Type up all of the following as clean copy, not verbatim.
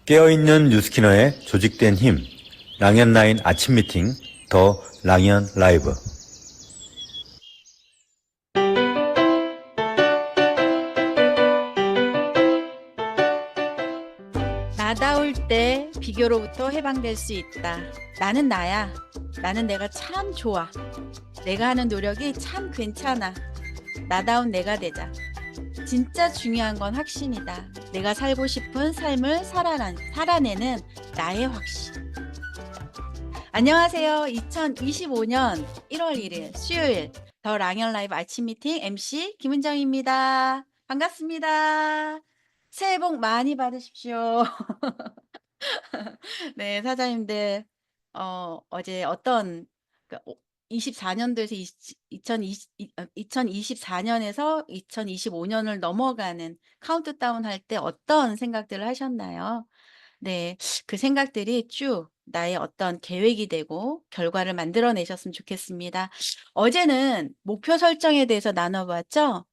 깨어있는 뉴스키너의 조직된 힘, 랑연라인 아침 미팅, 더 랑연 라이브. 나다울 때 비교로부터 해방될 수 있다. 나는 나야. 나는 내가 참 좋아. 내가 하는 노력이 참 괜찮아. 나다운 내가 되자. 진짜 중요한 건 확신이다. 내가 살고 싶은 삶을 살아내는 나의 확신. 안녕하세요. 2025년 1월 1일 수요일 더 랑연 라이브 아침 미팅 MC 김은정입니다. 반갑습니다. 새해 복 많이 받으십시오. 네, 사장님들, 어제 어떤, 24년도에서 2024년에서 2025년을 넘어가는 카운트다운 할 때 어떤 생각들을 하셨나요? 네, 그 생각들이 쭉 나의 어떤 계획이 되고 결과를 만들어내셨으면 좋겠습니다. 어제는 목표 설정에 대해서 나눠봤죠?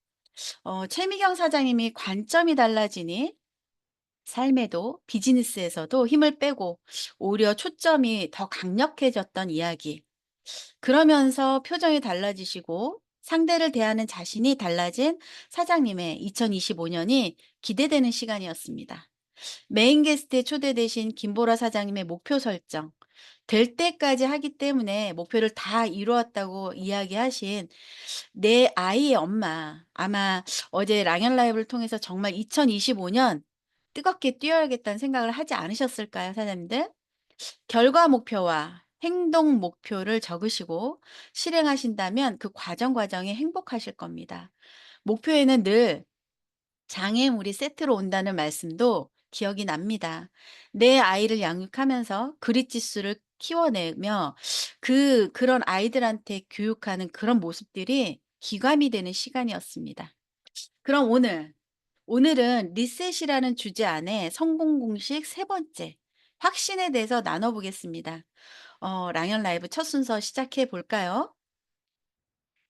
최미경 사장님이 관점이 달라지니 삶에도 비즈니스에서도 힘을 빼고 오히려 초점이 더 강력해졌던 이야기. 그러면서 표정이 달라지시고 상대를 대하는 자신이 달라진 사장님의 2025년이 기대되는 시간이었습니다. 메인 게스트에 초대되신 김보라 사장님의 목표 설정. 될 때까지 하기 때문에 목표를 다 이루었다고 이야기하신 내 아이의 엄마. 아마 어제 랑연 라이브를 통해서 정말 2025년 뜨겁게 뛰어야겠다는 생각을 하지 않으셨을까요, 사장님들? 결과 목표와 행동 목표를 적으시고 실행하신다면 그 과정이 행복하실 겁니다. 목표에는 늘 장애물이 세트로 온다는 말씀도 기억이 납니다. 내 아이를 양육하면서 그릿지수를 키워내며 그런 아이들한테 교육하는 그런 모습들이 기감이 되는 시간이었습니다. 그럼 오늘은 리셋이라는 주제 안에 성공 공식 세 번째, 확신에 대해서 나눠보겠습니다. 랑연 라이브 첫 순서 시작해 볼까요?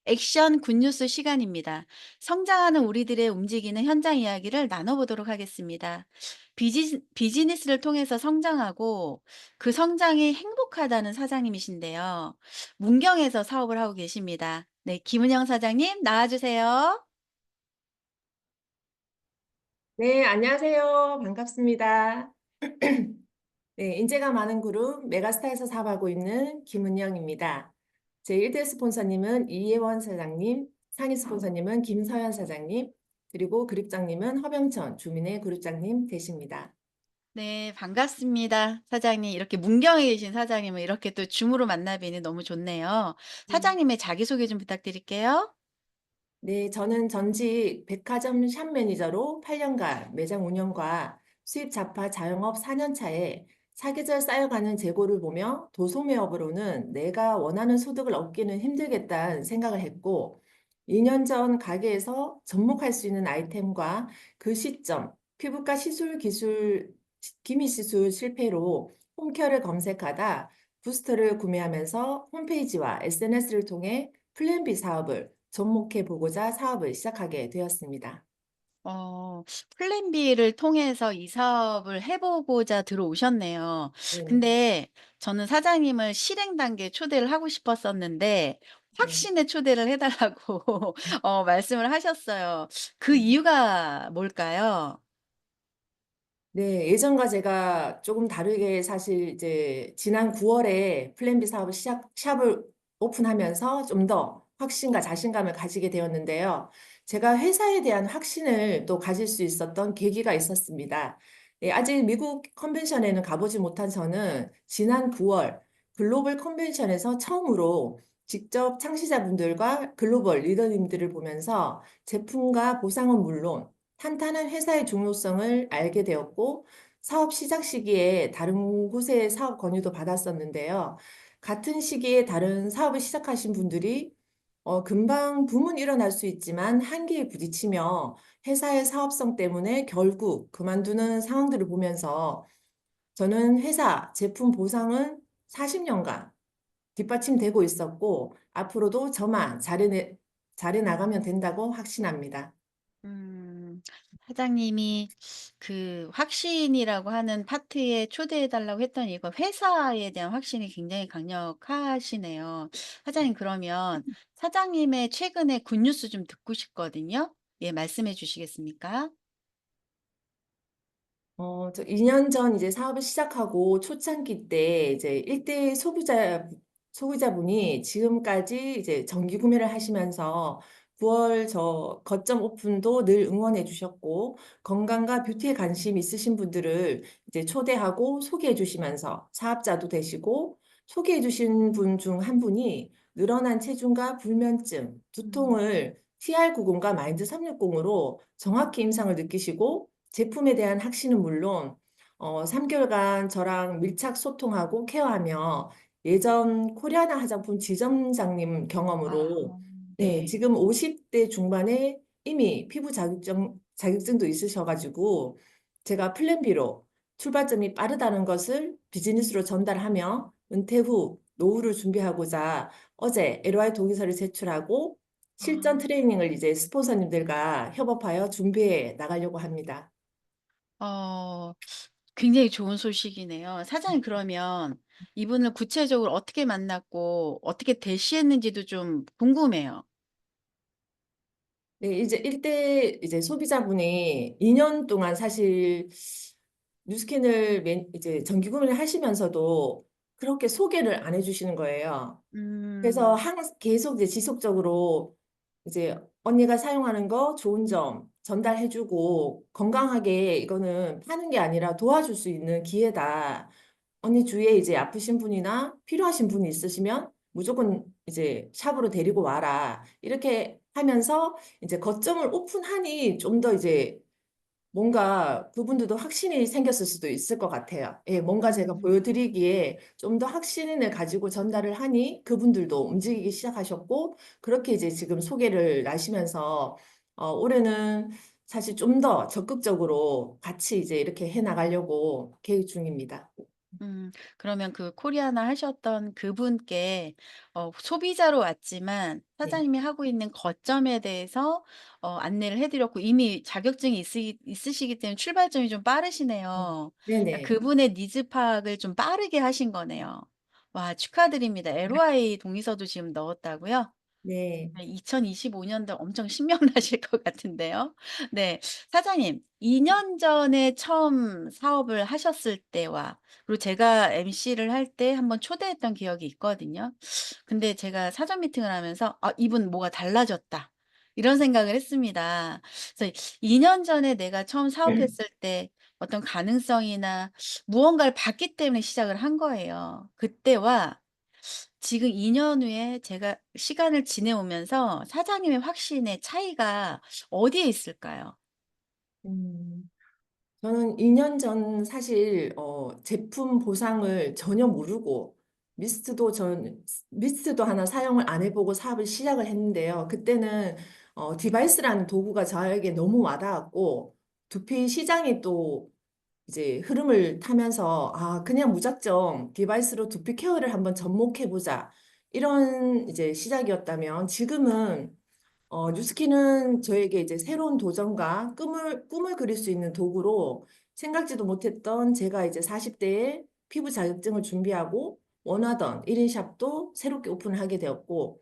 액션 굿뉴스 시간입니다. 성장하는 우리들의 움직이는 현장 이야기를 나눠보도록 하겠습니다. 비즈니스를 통해서 성장하고 그 성장이 행복하다는 사장님이신데요. 문경에서 사업을 하고 계십니다. 네, 김은영 사장님 나와주세요. 네, 안녕하세요. 반갑습니다. 네, 인재가 많은 그룹 메가스타에서 사업하고 있는 김은영입니다. 제 1대 스폰서님은 이예원 사장님, 상위 스폰서님은 김서연 사장님, 그리고 그룹장님은 허병천 주민의 그룹장님 되십니다. 네, 반갑습니다. 사장님. 이렇게 문경에 계신 사장님을 이렇게 또 줌으로 만나 뵈니 너무 좋네요. 음. 사장님의 자기소개 좀 부탁드릴게요. 네, 저는 전직 백화점 샵 매니저로 8년간 매장 운영과 수입 잡화 자영업 4년 차에 사계절 쌓여가는 재고를 보며 도소매업으로는 내가 원하는 소득을 얻기는 힘들겠다는 생각을 했고, 2년 전 가게에서 접목할 수 있는 아이템과 그 시점, 피부과 시술 기술, 기미 시술 실패로 홈케어를 검색하다 부스터를 구매하면서 홈페이지와 SNS를 통해 플랜 B 사업을 접목해 보고자 사업을 시작하게 되었습니다. 어, 플랜 B를 통해서 이 사업을 해보고자 들어오셨네요. 네, 근데 저는 사장님을 실행 단계에 초대를 하고 싶었었는데, 네, 확신에 초대를 해달라고 말씀을 하셨어요. 그 네. 이유가 뭘까요? 네, 예전과 제가 조금 다르게 사실 이제 지난 9월에 플랜 B 사업을 샵을 오픈하면서 좀 더 확신과 자신감을 가지게 되었는데요. 제가 회사에 대한 확신을 또 가질 수 있었던 계기가 있었습니다. 예, 아직 미국 컨벤션에는 가보지 못한 저는 지난 9월 글로벌 컨벤션에서 처음으로 직접 창시자분들과 글로벌 리더님들을 보면서 제품과 보상은 물론 탄탄한 회사의 중요성을 알게 되었고, 사업 시작 시기에 다른 곳에 사업 건의도 받았었는데요. 같은 시기에 다른 사업을 시작하신 분들이 금방 붐은 일어날 수 있지만 한계에 부딪히며 회사의 사업성 때문에 결국 그만두는 상황들을 보면서 저는 회사 제품 보상은 40년간 뒷받침되고 있었고, 앞으로도 저만 잘해 나가면 된다고 확신합니다. 음. 사장님이 그 확신이라고 하는 파티에 초대해 달라고 했던 이거 회사에 대한 확신이 굉장히 강력하시네요. 사장님 그러면 사장님의 최근의 굿뉴스 좀 듣고 싶거든요. 예, 말씀해 주시겠습니까? 저 2년 전 이제 사업을 시작하고 초창기 때 이제 1대 소비자분이 지금까지 이제 정기 구매를 하시면서 9월 저 거점 오픈도 늘 응원해 주셨고 건강과 뷰티에 관심 있으신 분들을 이제 초대하고 소개해 주시면서 사업자도 되시고 소개해 주신 분 중 한 분이 늘어난 체중과 불면증, 음. 두통을 TR90과 마인드 360으로 정확히 임상을 느끼시고 제품에 대한 확신은 물론 3개월간 저랑 밀착 소통하고 케어하며 예전 코리아나 화장품 지점장님 경험으로 아, 네, 네. 지금 50대 중반에 이미 피부 자격증도 있으셔가지고 제가 플랜 B로 출발점이 빠르다는 것을 비즈니스로 전달하며 은퇴 후 노후를 준비하고자 어제 LOI 동의서를 제출하고 실전 아. 트레이닝을 이제 스폰서님들과 협업하여 준비해 나가려고 합니다. 어 굉장히 좋은 소식이네요. 사장님 그러면 이분을 구체적으로 어떻게 만났고 어떻게 대시했는지도 좀 궁금해요. 네, 이제 일대 이제 소비자분이 2년 동안 사실 뉴스캔을 이제 정기 구매를 하시면서도 그렇게 소개를 안 해주시는 거예요. 그래서 음. 계속 이제 지속적으로 이제 언니가 사용하는 거 좋은 점 전달해주고 건강하게 이거는 파는 게 아니라 도와줄 수 있는 기회다. 언니 주위에 이제 아프신 분이나 필요하신 분이 있으시면 무조건 이제 샵으로 데리고 와라. 이렇게 하면서 이제 거점을 오픈하니 좀 더 이제 뭔가 그분들도 확신이 생겼을 수도 있을 것 같아요. 예, 뭔가 제가 음. 보여드리기에 좀 더 확신을 가지고 전달을 하니 그분들도 움직이기 시작하셨고, 그렇게 이제 지금 소개를 나시면서, 올해는 사실 좀 더 적극적으로 같이 이제 이렇게 해 나가려고 계획 중입니다. 그러면 그 코리아나 하셨던 그분께 소비자로 왔지만 네. 사장님이 하고 있는 거점에 대해서 안내를 해 드렸고 이미 자격증이 있으시기 때문에 출발점이 좀 빠르시네요. 그러니까 네네. 그분의 니즈 파악을 좀 빠르게 하신 거네요. 와, 축하드립니다. LOI 동의서도 지금 넣었다고요? 네. 2025년도 엄청 신명나실 것 같은데요. 네. 사장님, 2년 전에 처음 사업을 하셨을 때와 그리고 제가 MC를 할 때 한번 초대했던 기억이 있거든요. 근데 제가 사전 미팅을 하면서 '아 이분 뭐가 달라졌다.' 이런 생각을 했습니다. 그래서 2년 전에 내가 처음 사업했을 때 어떤 가능성이나 무언가를 봤기 때문에 시작을 한 거예요. 그때와 지금 2년 후에 제가 시간을 지내오면서 사장님의 확신의 차이가 어디에 있을까요? 음. 저는 2년 전 사실 제품 보상을 전혀 모르고 미스트도 하나 사용을 안 해보고 사업을 시작을 했는데요. 그때는 디바이스라는 도구가 저에게 너무 와닿았고 두피 시장이 또 이제 흐름을 타면서 아 그냥 무작정 디바이스로 두피 케어를 한번 접목해보자 이런 이제 시작이었다면 지금은 뉴스키는 저에게 이제 새로운 도전과 꿈을 그릴 수 있는 도구로 생각지도 못했던 제가 이제 40대에 피부 자격증을 준비하고 원하던 1인 샵도 새롭게 오픈을 하게 되었고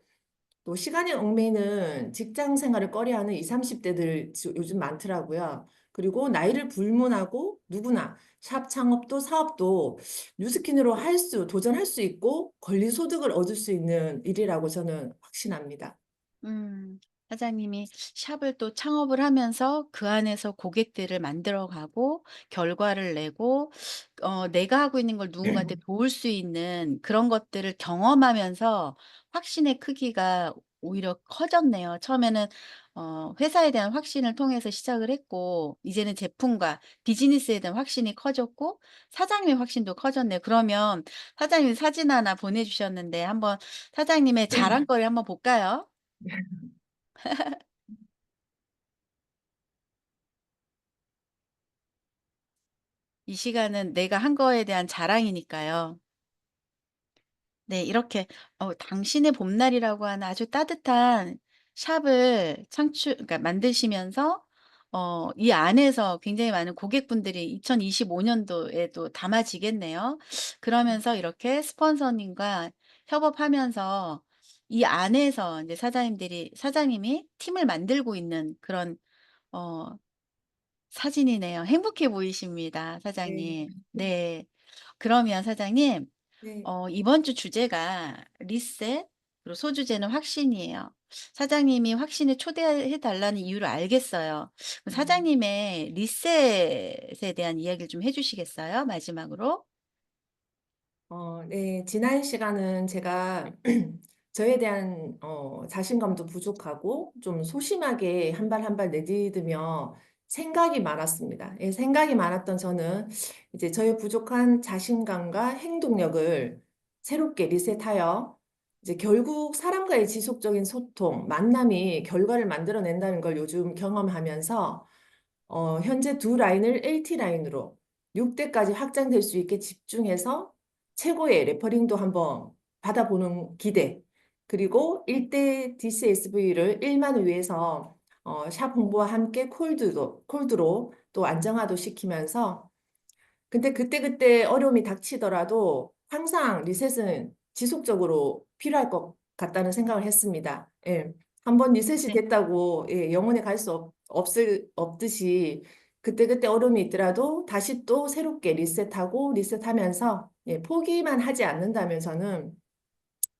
또 시간에 얽매이는 직장 생활을 꺼려하는 20, 30대들 요즘 많더라고요. 그리고 나이를 불문하고 누구나 샵 창업도 사업도 뉴스킨으로 도전할 수 있고 권리 소득을 얻을 수 있는 일이라고 저는 확신합니다. 음. 사장님이 샵을 또 창업을 하면서 그 안에서 고객들을 만들어 가고 결과를 내고 내가 하고 있는 걸 누군가한테 도울 수 있는 그런 것들을 경험하면서 확신의 크기가 오히려 커졌네요. 처음에는 회사에 대한 확신을 통해서 시작을 했고 이제는 제품과 비즈니스에 대한 확신이 커졌고 사장님의 확신도 커졌네요. 그러면 사장님 사진 하나 보내 주셨는데 한번 사장님의 자랑거리 한번 볼까요? 이 시간은 내가 한 거에 대한 자랑이니까요. 네, 이렇게 당신의 봄날이라고 하는 아주 따뜻한 샵을 그러니까 만드시면서 이 안에서 굉장히 많은 고객분들이 2025년도에도 담아지겠네요. 그러면서 이렇게 스폰서님과 협업하면서 이 안에서 이제 사장님이 팀을 만들고 있는 그런 어 사진이네요. 행복해 보이십니다, 네. 사장님. 네. 그러면 사장님, 네. 이번 주 주제가 리셋, 그리고 소주제는 확신이에요. 사장님이 확신에 초대해 달라는 이유를 알겠어요. 그럼 음. 사장님의 리셋에 대한 이야기를 좀 해주시겠어요? 마지막으로. 네. 지난 시간은 제가 저에 대한 자신감도 부족하고 좀 소심하게 한 발 한 발 내디디며 생각이 많았습니다. 예, 생각이 많았던 저는 이제 저의 부족한 자신감과 행동력을 새롭게 리셋하여 이제 결국 사람과의 지속적인 소통, 만남이 결과를 만들어낸다는 걸 요즘 경험하면서 현재 두 라인을 LT 라인으로 6대까지 확장될 수 있게 집중해서 최고의 레퍼링도 한번 받아보는 기대. 그리고 1대 DCSV를 1만을 위해서 샵 홍보와 함께 콜드로 또 안정화도 시키면서 근데 그때그때 어려움이 닥치더라도 항상 리셋은 지속적으로 필요할 것 같다는 생각을 했습니다. 예. 한번 리셋이 네. 됐다고 예, 영원히 갈 수 없듯이 그때그때 어려움이 있더라도 다시 또 새롭게 리셋하고 리셋하면서 예, 포기만 하지 않는다면 저는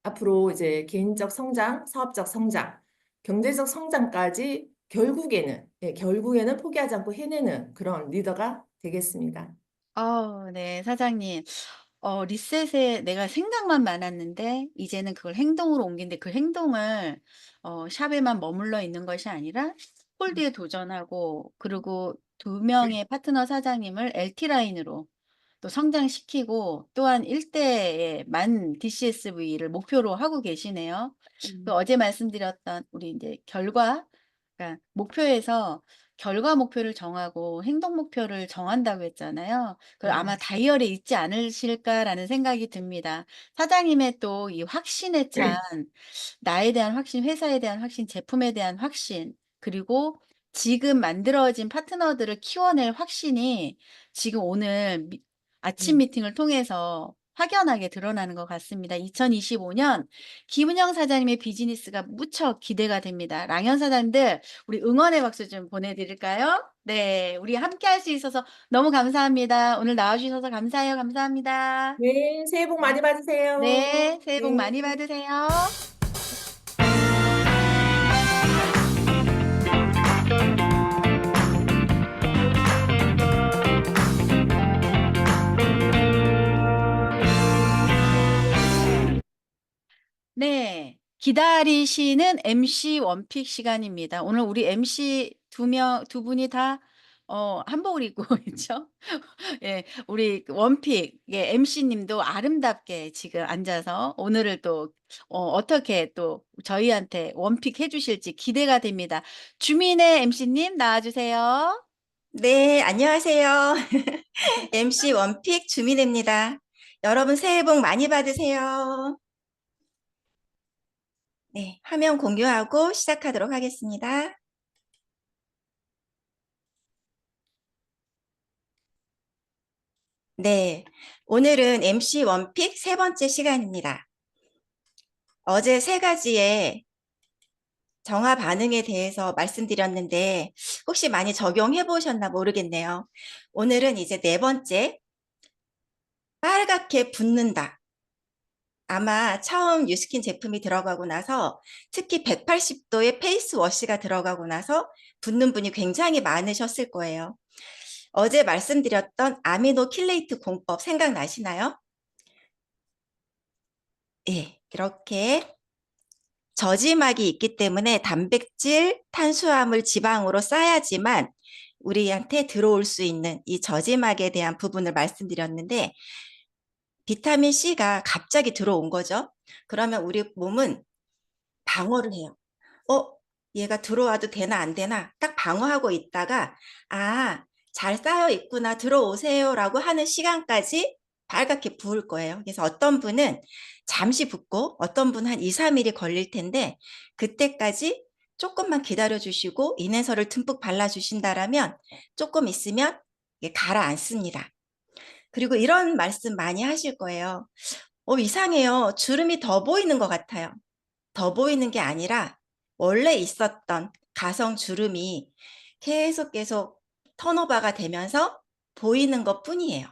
앞으로 이제 개인적 성장, 사업적 성장, 경제적 성장까지 결국에는 포기하지 않고 해내는 그런 리더가 되겠습니다. 네, 사장님. 리셋에 내가 생각만 많았는데, 이제는 그걸 행동으로 옮긴데 그 행동을, 샵에만 머물러 있는 것이 아니라, 폴드에 도전하고, 그리고 두 명의 파트너 사장님을 LT라인으로 또 성장시키고, 또한 1대의 만 DCSV를 목표로 하고 계시네요. 그 음. 어제 말씀드렸던 우리 이제 그러니까 목표에서 결과 목표를 정하고 행동 목표를 정한다고 했잖아요. 그 네. 아마 다이어리에 있지 않으실까라는 생각이 듭니다. 사장님의 또 이 확신에 찬 나에 대한 확신, 회사에 대한 확신, 제품에 대한 확신, 그리고 지금 만들어진 파트너들을 키워낼 확신이 지금 오늘 아침 음. 미팅을 통해서 확연하게 드러나는 것 같습니다. 2025년 김은영 사장님의 비즈니스가 무척 기대가 됩니다. 랑현 사장님들, 우리 응원의 박수 좀 보내드릴까요? 네, 우리 함께 할 수 있어서 너무 감사합니다. 오늘 나와주셔서 감사해요. 감사합니다. 네, 새해 복 네, 많이 받으세요. 네, 새해 복 네. 많이 받으세요. 네. 기다리시는 MC 원픽 시간입니다. 오늘 우리 MC 두 분이 다 한복을 입고 있죠. 예. 우리 그 원픽 예 MC 님도 아름답게 지금 앉아서 오늘을 또 어떻게 또 저희한테 원픽 해 주실지 기대가 됩니다. 주민의 MC 님 나와 주세요. 네, 안녕하세요. MC 원픽 주민입니다. 여러분 새해 복 많이 받으세요. 네, 화면 공유하고 시작하도록 하겠습니다. 네, 오늘은 MC 원픽 세 번째 시간입니다. 어제 세 가지의 정화 반응에 대해서 말씀드렸는데 혹시 많이 적용해 보셨나 모르겠네요. 오늘은 이제 네 번째, 빨갛게 붓는다. 아마 처음 뉴스킨 제품이 들어가고 나서 특히 180도의 페이스 워시가 들어가고 나서 붓는 분이 굉장히 많으셨을 거예요. 어제 말씀드렸던 아미노 킬레이트 공법 생각나시나요? 예, 이렇게 저지막이 있기 때문에 단백질, 탄수화물, 지방으로 쌓야지만 우리한테 들어올 수 있는 이 저지막에 대한 부분을 말씀드렸는데 비타민 C가 갑자기 들어온 거죠. 그러면 우리 몸은 방어를 해요. 얘가 들어와도 되나 안 되나 딱 방어하고 있다가 잘 쌓여 있구나 들어오세요라고 하는 시간까지 빨갛게 부을 거예요. 그래서 어떤 분은 잠시 붓고 어떤 분은 한 2, 3일이 걸릴 텐데 그때까지 조금만 기다려 주시고 인해서를 듬뿍 발라 주신다라면 조금 있으면 이게 가라앉습니다. 그리고 이런 말씀 많이 하실 거예요. 이상해요. 주름이 더 보이는 것 같아요. 더 보이는 게 아니라 원래 있었던 가성 주름이 계속 턴오버가 되면서 보이는 것 뿐이에요.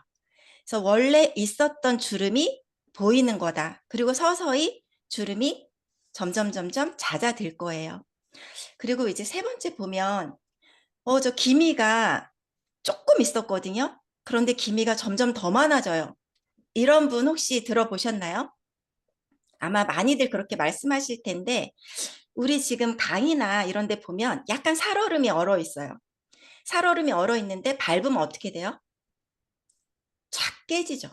그래서 원래 있었던 주름이 보이는 거다. 그리고 서서히 주름이 점점 잦아들 거예요. 그리고 이제 세 번째 보면 저 기미가 조금 있었거든요. 그런데 기미가 점점 더 많아져요. 이런 분 혹시 들어보셨나요? 아마 많이들 그렇게 말씀하실 텐데 우리 지금 강의나 이런 데 보면 약간 살얼음이 얼어 있어요. 살얼음이 얼어 있는데 밟으면 어떻게 돼요? 쫙 깨지죠.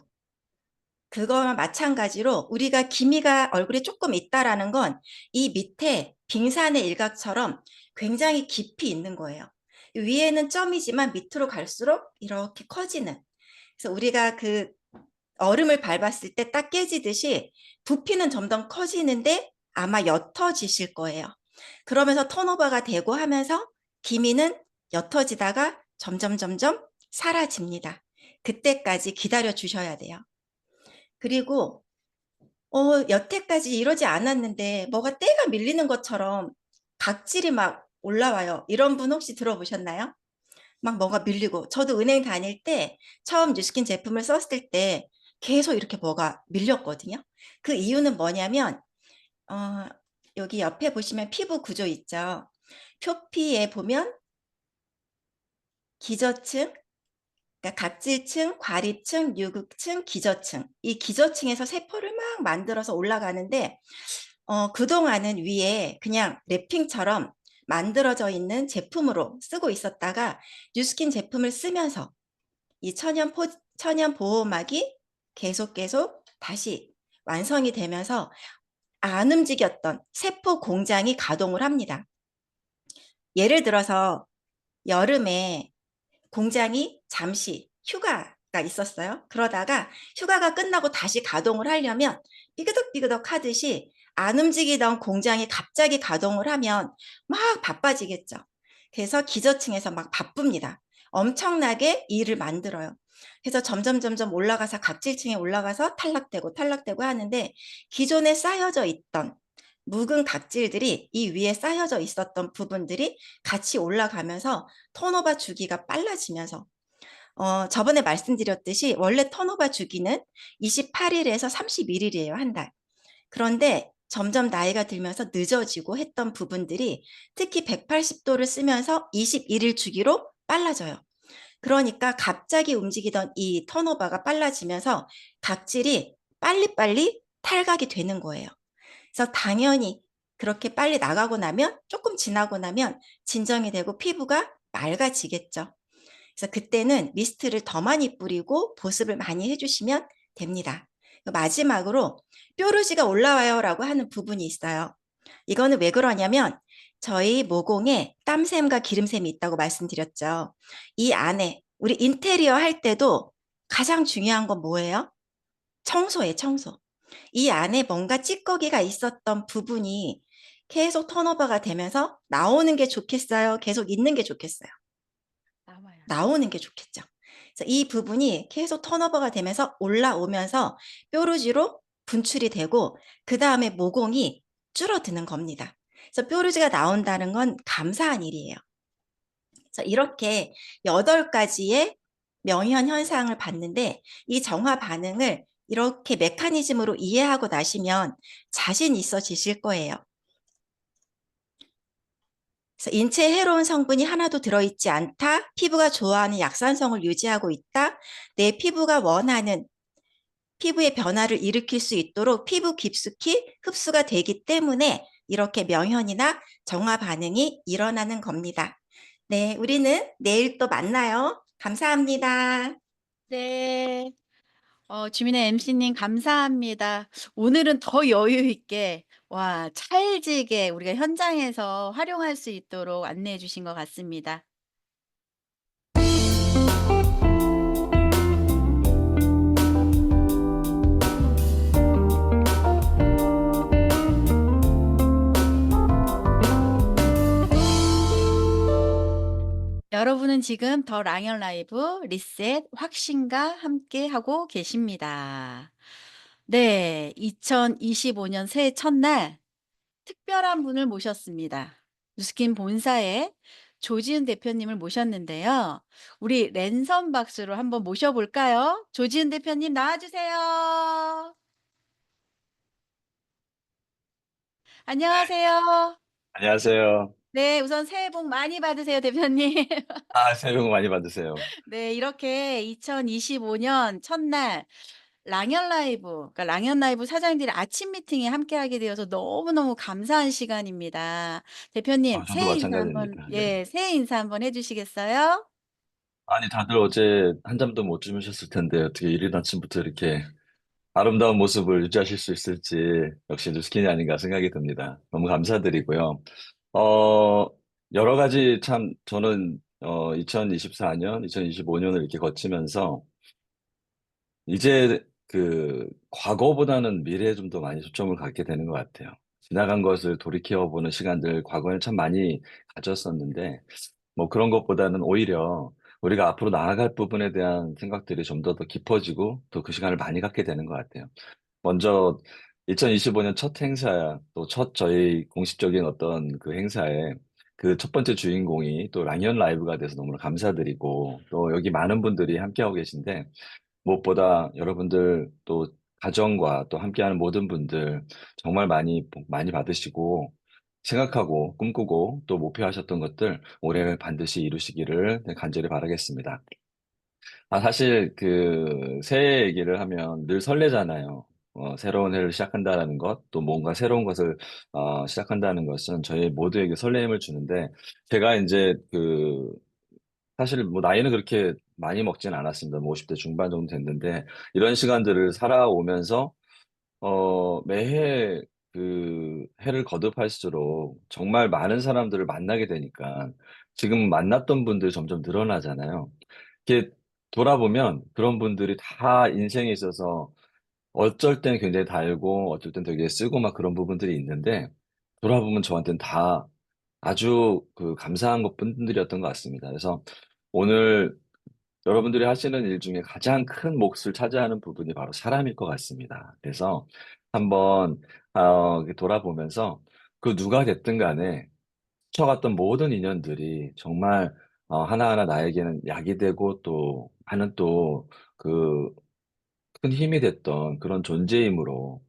그거와 마찬가지로 우리가 기미가 얼굴에 조금 있다라는 건 이 밑에 빙산의 일각처럼 굉장히 깊이 있는 거예요. 위에는 점이지만 밑으로 갈수록 이렇게 커지는. 그래서 우리가 그 얼음을 밟았을 때 딱 깨지듯이 부피는 점점 커지는데 아마 옅어지실 거예요. 그러면서 턴오버가 되고 하면서 기미는 옅어지다가 점점 사라집니다. 그때까지 기다려 주셔야 돼요. 그리고 여태까지 이러지 않았는데 뭐가 때가 밀리는 것처럼 각질이 막 올라와요. 이런 분 혹시 들어보셨나요? 막 뭐가 밀리고. 저도 은행 다닐 때 처음 뉴스킨 제품을 썼을 때 계속 이렇게 뭐가 밀렸거든요. 그 이유는 뭐냐면 여기 옆에 보시면 피부 구조 있죠. 표피에 보면 기저층, 그러니까 각질층, 과립층, 유극층, 기저층. 이 기저층에서 세포를 막 만들어서 올라가는데 그동안은 위에 그냥 랩핑처럼 만들어져 있는 제품으로 쓰고 있었다가 뉴스킨 제품을 쓰면서 이 천연 보호막이 계속 다시 완성이 되면서 안 움직였던 세포 공장이 가동을 합니다. 예를 들어서 여름에 공장이 잠시 휴가가 있었어요. 그러다가 휴가가 끝나고 다시 가동을 하려면 삐그덕삐그덕 하듯이 안 움직이던 공장이 갑자기 가동을 하면 막 바빠지겠죠. 그래서 기저층에서 막 바쁩니다. 엄청나게 일을 만들어요. 그래서 점점 올라가서 각질층에 올라가서 탈락되고 하는데 기존에 쌓여져 있던 묵은 각질들이 이 위에 쌓여져 있었던 부분들이 같이 올라가면서 턴오버 주기가 빨라지면서 저번에 말씀드렸듯이 원래 턴오버 주기는 28일에서 31일이에요, 한 달. 그런데 점점 나이가 들면서 늦어지고 했던 부분들이 특히 180도를 쓰면서 21일 주기로 빨라져요. 그러니까 갑자기 움직이던 이 턴오버가 빨라지면서 각질이 빨리빨리 탈각이 되는 거예요. 그래서 당연히 그렇게 빨리 나가고 나면 조금 지나고 나면 진정이 되고 피부가 맑아지겠죠. 그래서 그때는 미스트를 더 많이 뿌리고 보습을 많이 해주시면 됩니다. 마지막으로 뾰루지가 올라와요 라고 하는 부분이 있어요. 이거는 왜 그러냐면 저희 모공에 땀샘과 기름샘이 있다고 말씀드렸죠. 이 안에 우리 인테리어 할 때도 가장 중요한 건 뭐예요? 청소예요, 청소. 이 안에 뭔가 찌꺼기가 있었던 부분이 계속 턴오버가 되면서 나오는 게 좋겠어요? 계속 있는 게 좋겠어요? 나오는 게 좋겠죠. 그래서 이 부분이 계속 턴오버가 되면서 올라오면서 뾰루지로 분출이 되고 그 다음에 모공이 줄어드는 겁니다. 그래서 뾰루지가 나온다는 건 감사한 일이에요. 그래서 이렇게 8가지의 명현 현상을 봤는데 이 정화 반응을 이렇게 메커니즘으로 이해하고 나시면 자신 있어지실 거예요. 그래서 인체에 해로운 성분이 하나도 들어있지 않다. 피부가 좋아하는 약산성을 유지하고 있다. 내 피부가 원하는 피부의 변화를 일으킬 수 있도록 피부 깊숙이 흡수가 되기 때문에 이렇게 명현이나 정화 반응이 일어나는 겁니다. 네, 우리는 내일 또 만나요. 감사합니다. 네. 주민의 MC님 감사합니다. 오늘은 더 여유 있게 찰지게 우리가 현장에서 활용할 수 있도록 안내해 주신 것 같습니다. 여러분은 지금 더 랑연 라이브 리셋 확신과 함께 하고 계십니다. 네, 2025년 새해 첫날 특별한 분을 모셨습니다. 뉴스킨 본사의 조지은 대표님을 모셨는데요. 우리 랜선 박수로 한번 모셔볼까요? 조지은 대표님 나와주세요. 안녕하세요. 안녕하세요. 네, 우선 새해 복 많이 받으세요, 대표님. 새해 복 많이 받으세요. 네, 이렇게 2025년 첫날 랑연 라이브, 그러니까 랑연 라이브 사장님들이 아침 미팅에 함께하게 되어서 너무너무 감사한 시간입니다. 대표님, 저도 새해 인사 한번, 마찬가지입니다. 네. 예, 새해 인사 한번 해주시겠어요? 아니, 다들 어제 한잠도 못 주무셨을 텐데, 어떻게 이른 아침부터 이렇게 아름다운 모습을 유지하실 수 있을지, 역시 뉴스킨이 아닌가 생각이 듭니다. 너무 감사드리고요. 어, 여러 가지 참, 저는, 2024년, 2025년을 이렇게 거치면서, 이제 과거보다는 미래에 좀 더 많이 초점을 갖게 되는 것 같아요. 지나간 것을 돌이켜보는 시간들, 과거에는 참 많이 가졌었는데, 뭐 그런 것보다는 오히려 우리가 앞으로 나아갈 부분에 대한 생각들이 좀 더 깊어지고 또 그 시간을 많이 갖게 되는 것 같아요. 먼저 2025년 첫 행사, 또 첫 저희 공식적인 어떤 그 행사에 그 첫 번째 주인공이 또 랑연 라이브가 돼서 너무나 감사드리고 또 여기 많은 분들이 함께하고 계신데 무엇보다 여러분들 또 가정과 또 함께하는 모든 분들 정말 많이 복 많이 받으시고 생각하고 꿈꾸고 또 목표하셨던 것들 올해 반드시 이루시기를 간절히 바라겠습니다. 사실 새해 얘기를 하면 늘 설레잖아요. 새로운 해를 시작한다라는 것, 또 뭔가 새로운 것을 시작한다는 것은 저희 모두에게 설레임을 주는데 제가 이제 사실 뭐 나이는 그렇게 많이 먹진 않았습니다. 뭐 50대 중반 정도 됐는데 이런 시간들을 살아오면서 매해 해를 거듭할수록 정말 많은 사람들을 만나게 되니까 지금 만났던 분들이 점점 늘어나잖아요. 이렇게 돌아보면 그런 분들이 다 인생에 있어서 어쩔 땐 굉장히 달고 어쩔 땐 되게 쓰고 막 그런 부분들이 있는데 돌아보면 저한테는 다 아주 감사한 분들이었던 것 같습니다. 그래서 오늘 여러분들이 하시는 일 중에 가장 큰 몫을 차지하는 부분이 바로 사람일 것 같습니다. 그래서 한번 이렇게 돌아보면서 그 누가 됐든 간에 스쳐갔던 모든 인연들이 정말 하나하나 나에게는 약이 되고 또 하는 또 그 큰 힘이 됐던 그런 존재이므로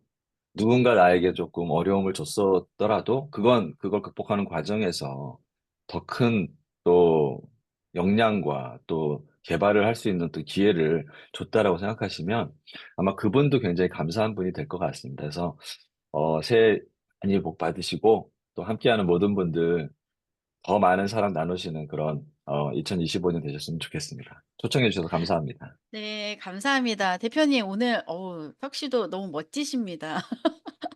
누군가 나에게 조금 어려움을 줬었더라도 그걸 극복하는 과정에서 더 큰 또 역량과 또 개발을 할 수 있는 또 기회를 줬다라고 생각하시면 아마 그분도 굉장히 감사한 분이 될 것 같습니다. 그래서 새해 많이 복 받으시고 또 함께하는 모든 분들 더 많은 사랑 나누시는 그런 2025년 되셨으면 좋겠습니다. 초청해 주셔서 감사합니다. 네, 감사합니다. 대표님, 오늘, 턱시도 너무 멋지십니다.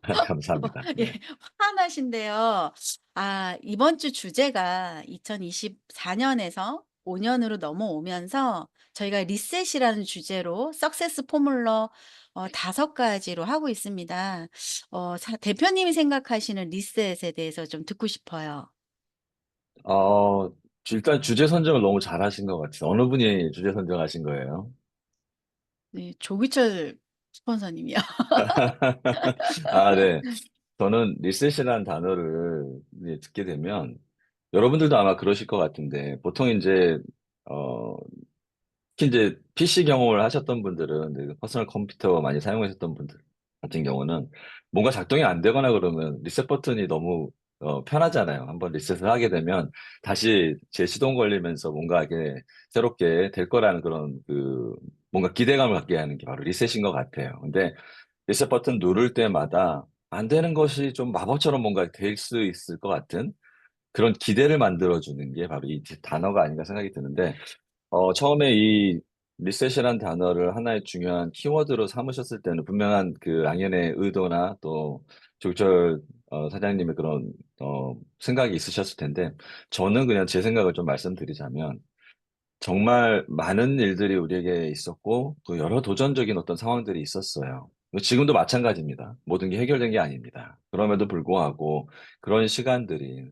감사합니다. 예, 네. 화나신데요. 이번 주 주제가 2024년에서 5년으로 넘어오면서 저희가 리셋이라는 주제로 석세스 포뮬러 5가지로 하고 있습니다. 대표님이 생각하시는 리셋에 대해서 좀 듣고 싶어요. 어, 일단 주제 선정을 너무 잘하신 것 같아요. 어느 분이 주제 선정하신 거예요? 네, 조기철 스폰서님이요. 네. 저는 리셋이라는 단어를 이제 듣게 되면 여러분들도 아마 그러실 것 같은데 보통 이제 어, 특히 이제 PC 경험을 하셨던 분들은 퍼스널 컴퓨터 많이 사용하셨던 분들 같은 경우는 뭔가 작동이 안 되거나 그러면 리셋 버튼이 너무 편하잖아요. 한번 리셋을 하게 되면 다시 재시동 걸리면서 뭔가 이게 새롭게 될 거라는 그런 뭔가 기대감을 갖게 하는 게 바로 리셋인 것 같아요. 근데 리셋 버튼 누를 때마다 안 되는 것이 좀 마법처럼 뭔가 될 수 있을 것 같은 그런 기대를 만들어주는 게 바로 이 단어가 아닌가 생각이 드는데 처음에 이 리셋이라는 단어를 하나의 중요한 키워드로 삼으셨을 때는 분명한 랑연의 의도나 또 조철 사장님의 그런 생각이 있으셨을 텐데 저는 그냥 제 생각을 좀 말씀드리자면 정말 많은 일들이 우리에게 있었고 또 여러 도전적인 어떤 상황들이 있었어요. 지금도 마찬가지입니다. 모든 게 해결된 게 아닙니다. 그럼에도 불구하고 그런 시간들이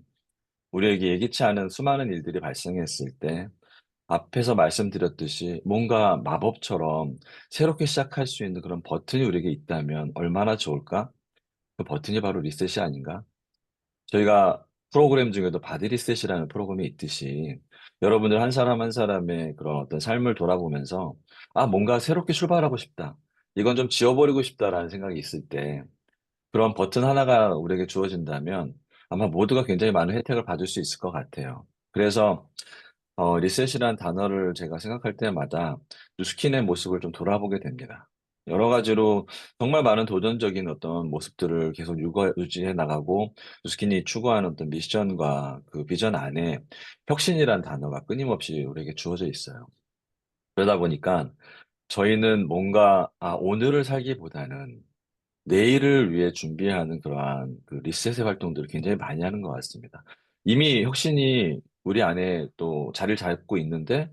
우리에게 예기치 않은 수많은 일들이 발생했을 때 앞에서 말씀드렸듯이 뭔가 마법처럼 새롭게 시작할 수 있는 그런 버튼이 우리에게 있다면 얼마나 좋을까? 그 버튼이 바로 리셋이 아닌가? 저희가 프로그램 중에도 바디 리셋이라는 프로그램이 있듯이 여러분들 한 사람 한 사람의 그런 어떤 삶을 돌아보면서 아, 뭔가 새롭게 출발하고 싶다. 이건 좀 지워버리고 싶다라는 생각이 있을 때 그런 버튼 하나가 우리에게 주어진다면 아마 모두가 굉장히 많은 혜택을 받을 수 있을 것 같아요. 그래서 리셋이라는 단어를 제가 생각할 때마다 누스킨의 모습을 좀 돌아보게 됩니다. 여러 가지로 정말 많은 도전적인 어떤 모습들을 계속 유지해 나가고 누스킨이 추구하는 어떤 미션과 그 비전 안에 혁신이라는 단어가 끊임없이 우리에게 주어져 있어요. 그러다 보니까 저희는 뭔가 오늘을 살기보다는 내일을 위해 준비하는 그러한 그 리셋의 활동들을 굉장히 많이 하는 것 같습니다. 이미 혁신이 우리 안에 또 자리를 잡고 있는데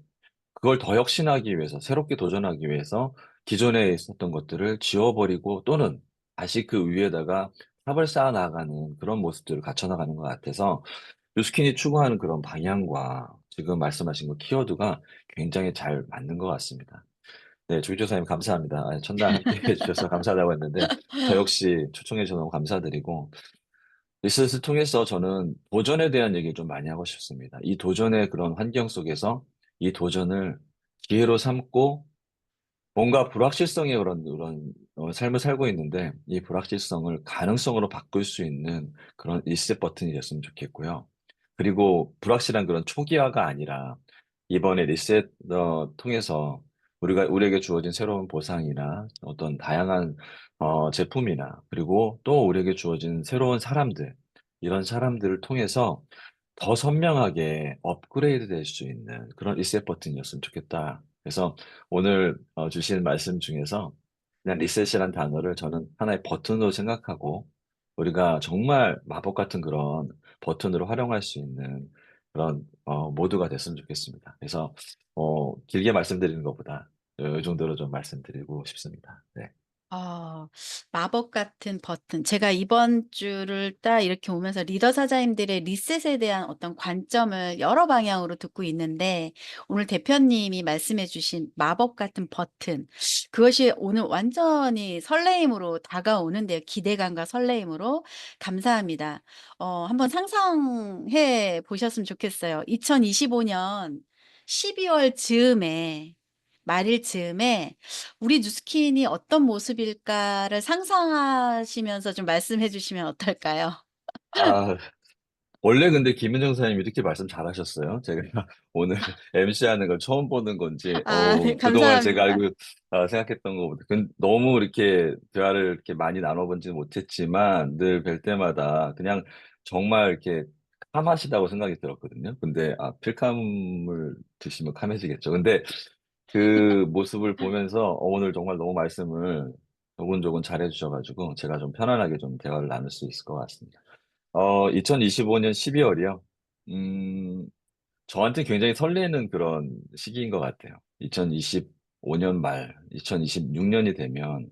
그걸 더 혁신하기 위해서, 새롭게 도전하기 위해서 기존에 있었던 것들을 지워버리고 또는 다시 그 위에다가 탑을 쌓아 나가는 그런 모습들을 갖춰 나가는 것 같아서 뉴스킨이 추구하는 그런 방향과 지금 말씀하신 그 키워드가 굉장히 잘 맞는 것 같습니다. 네, 조교사님 감사합니다. 첫날 함께 해주셔서 감사하다고 했는데, 저 역시 초청해 주셔서 너무 감사드리고, 리셋을 통해서 저는 도전에 대한 얘기를 좀 많이 하고 싶습니다. 이 도전의 그런 환경 속에서 이 도전을 기회로 삼고 뭔가 불확실성의 그런 삶을 살고 있는데 이 불확실성을 가능성으로 바꿀 수 있는 그런 리셋 버튼이 됐으면 좋겠고요. 그리고 불확실한 그런 초기화가 아니라 이번에 리셋 통해서 우리에게 주어진 새로운 보상이나 어떤 다양한 제품이나 그리고 또 우리에게 주어진 새로운 사람들 이런 사람들을 통해서 더 선명하게 업그레이드 될 수 있는 그런 리셋 버튼이었으면 좋겠다. 그래서 오늘 주신 말씀 중에서 그냥 리셋이라는 단어를 저는 하나의 버튼으로 생각하고 우리가 정말 마법 같은 그런 버튼으로 활용할 수 있는 그런 모두가 됐으면 좋겠습니다. 그래서 길게 말씀드리는 것보다 이 정도로 좀 말씀드리고 싶습니다. 네. 어 마법 같은 버튼. 제가 이번 주를 딱 이렇게 오면서 리더 사자님들의 리셋에 대한 어떤 관점을 여러 방향으로 듣고 있는데 오늘 대표님이 말씀해 주신 마법 같은 버튼 그것이 오늘 완전히 설레임으로 다가오는데요. 기대감과 설레임으로. 감사합니다. 한번 상상해 보셨으면 좋겠어요. 2025년 12월 즈음에 말일 즈음에 우리 누스킨이 어떤 모습일까를 상상하시면서 좀 말씀해 주시면 어떨까요? 아, 원래 근데 김은정 사장님 이렇게 말씀 잘하셨어요. 제가 오늘 MC하는 걸 처음 보는 건지, 아 네 그동안 제가 감사합니다. 생각했던 것보다, 너무 이렇게 대화를 이렇게 많이 나눠보지는 못했지만, 늘 뵐 때마다 그냥 정말 이렇게 캄하시다고 생각이 들었거든요. 근데, 필캄을 드시면 캄해지겠죠. 근데 그 모습을 보면서 오늘 정말 너무 말씀을 조곤조곤 잘해주셔가지고, 제가 좀 편안하게 좀 대화를 나눌 수 있을 것 같습니다. 2025년 12월이요. 저한테 굉장히 설레는 그런 시기인 것 같아요. 2025년 말, 2026년이 되면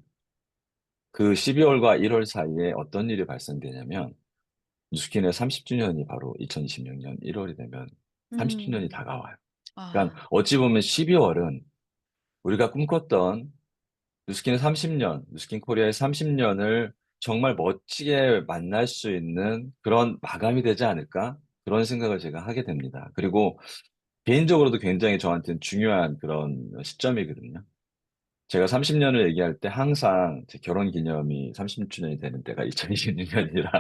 그 12월과 1월 사이에 어떤 일이 발생되냐면, 뉴스킨의 30주년이 바로 2026년 1월이 되면 30주년이 음. 다가와요. 아. 그러니까 어찌 보면 12월은 우리가 꿈꿨던 뉴스킨 30년, 뉴스킨 코리아의 30년을 정말 멋지게 만날 수 있는 그런 마감이 되지 않을까? 그런 생각을 제가 하게 됩니다. 그리고 개인적으로도 굉장히 저한테는 중요한 그런 시점이거든요. 제가 30년을 얘기할 때 항상 제 결혼 기념이 30주년이 되는 때가 2026년이라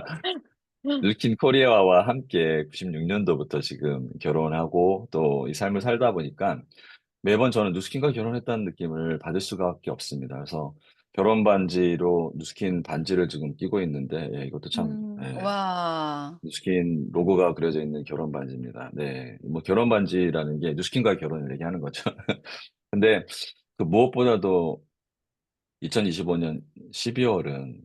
뉴스킨 코리아와 함께 96년도부터 지금 결혼하고 또 이 삶을 살다 보니까 매번 저는 누스킨과 결혼했다는 느낌을 받을 수밖에 없습니다. 그래서 결혼 반지로 누스킨 반지를 지금 끼고 있는데, 예, 이것도 참, 예, 와. 누스킨 로고가 그려져 있는 결혼 반지입니다. 네, 뭐 결혼 반지라는 게 누스킨과의 결혼을 얘기하는 거죠. 근데 그 무엇보다도 2025년 12월은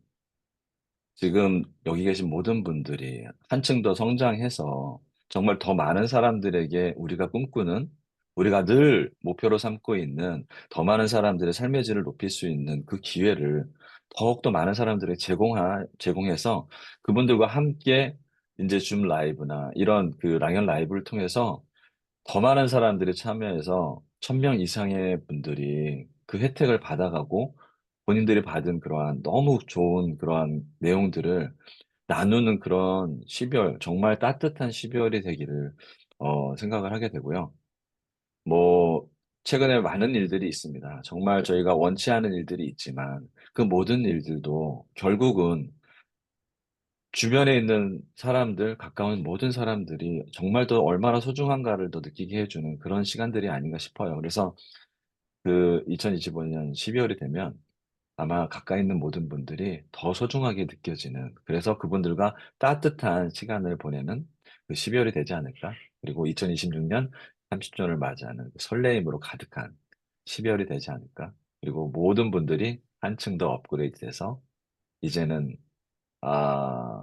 지금 여기 계신 모든 분들이 한층 더 성장해서 정말 더 많은 사람들에게 우리가 꿈꾸는, 우리가 늘 목표로 삼고 있는 더 많은 사람들의 삶의 질을 높일 수 있는 그 기회를 더욱더 많은 사람들에게 제공해서 그분들과 함께 이제 줌 라이브나 이런 그 랑연 라이브를 통해서 더 많은 사람들이 참여해서 1000명 이상의 분들이 그 혜택을 받아가고 본인들이 받은 그러한 너무 좋은 그러한 내용들을 나누는 그런 12월, 정말 따뜻한 12월이 되기를 생각을 하게 되고요. 뭐 최근에 많은 일들이 있습니다. 정말 저희가 원치 않은 일들이 있지만 그 모든 일들도 결국은 주변에 있는 사람들, 가까운 모든 사람들이 정말 더 얼마나 소중한가를 더 느끼게 해 주는 그런 시간들이 아닌가 싶어요. 그래서 그 2025년 12월이 되면 아마 가까이 있는 모든 분들이 더 소중하게 느껴지는, 그래서 그분들과 따뜻한 시간을 보내는 그 12월이 되지 않을까? 그리고 2026년 30주년을 맞이하는 그 설레임으로 가득한 12월이 되지 않을까? 그리고 모든 분들이 한층 더 업그레이드돼서 이제는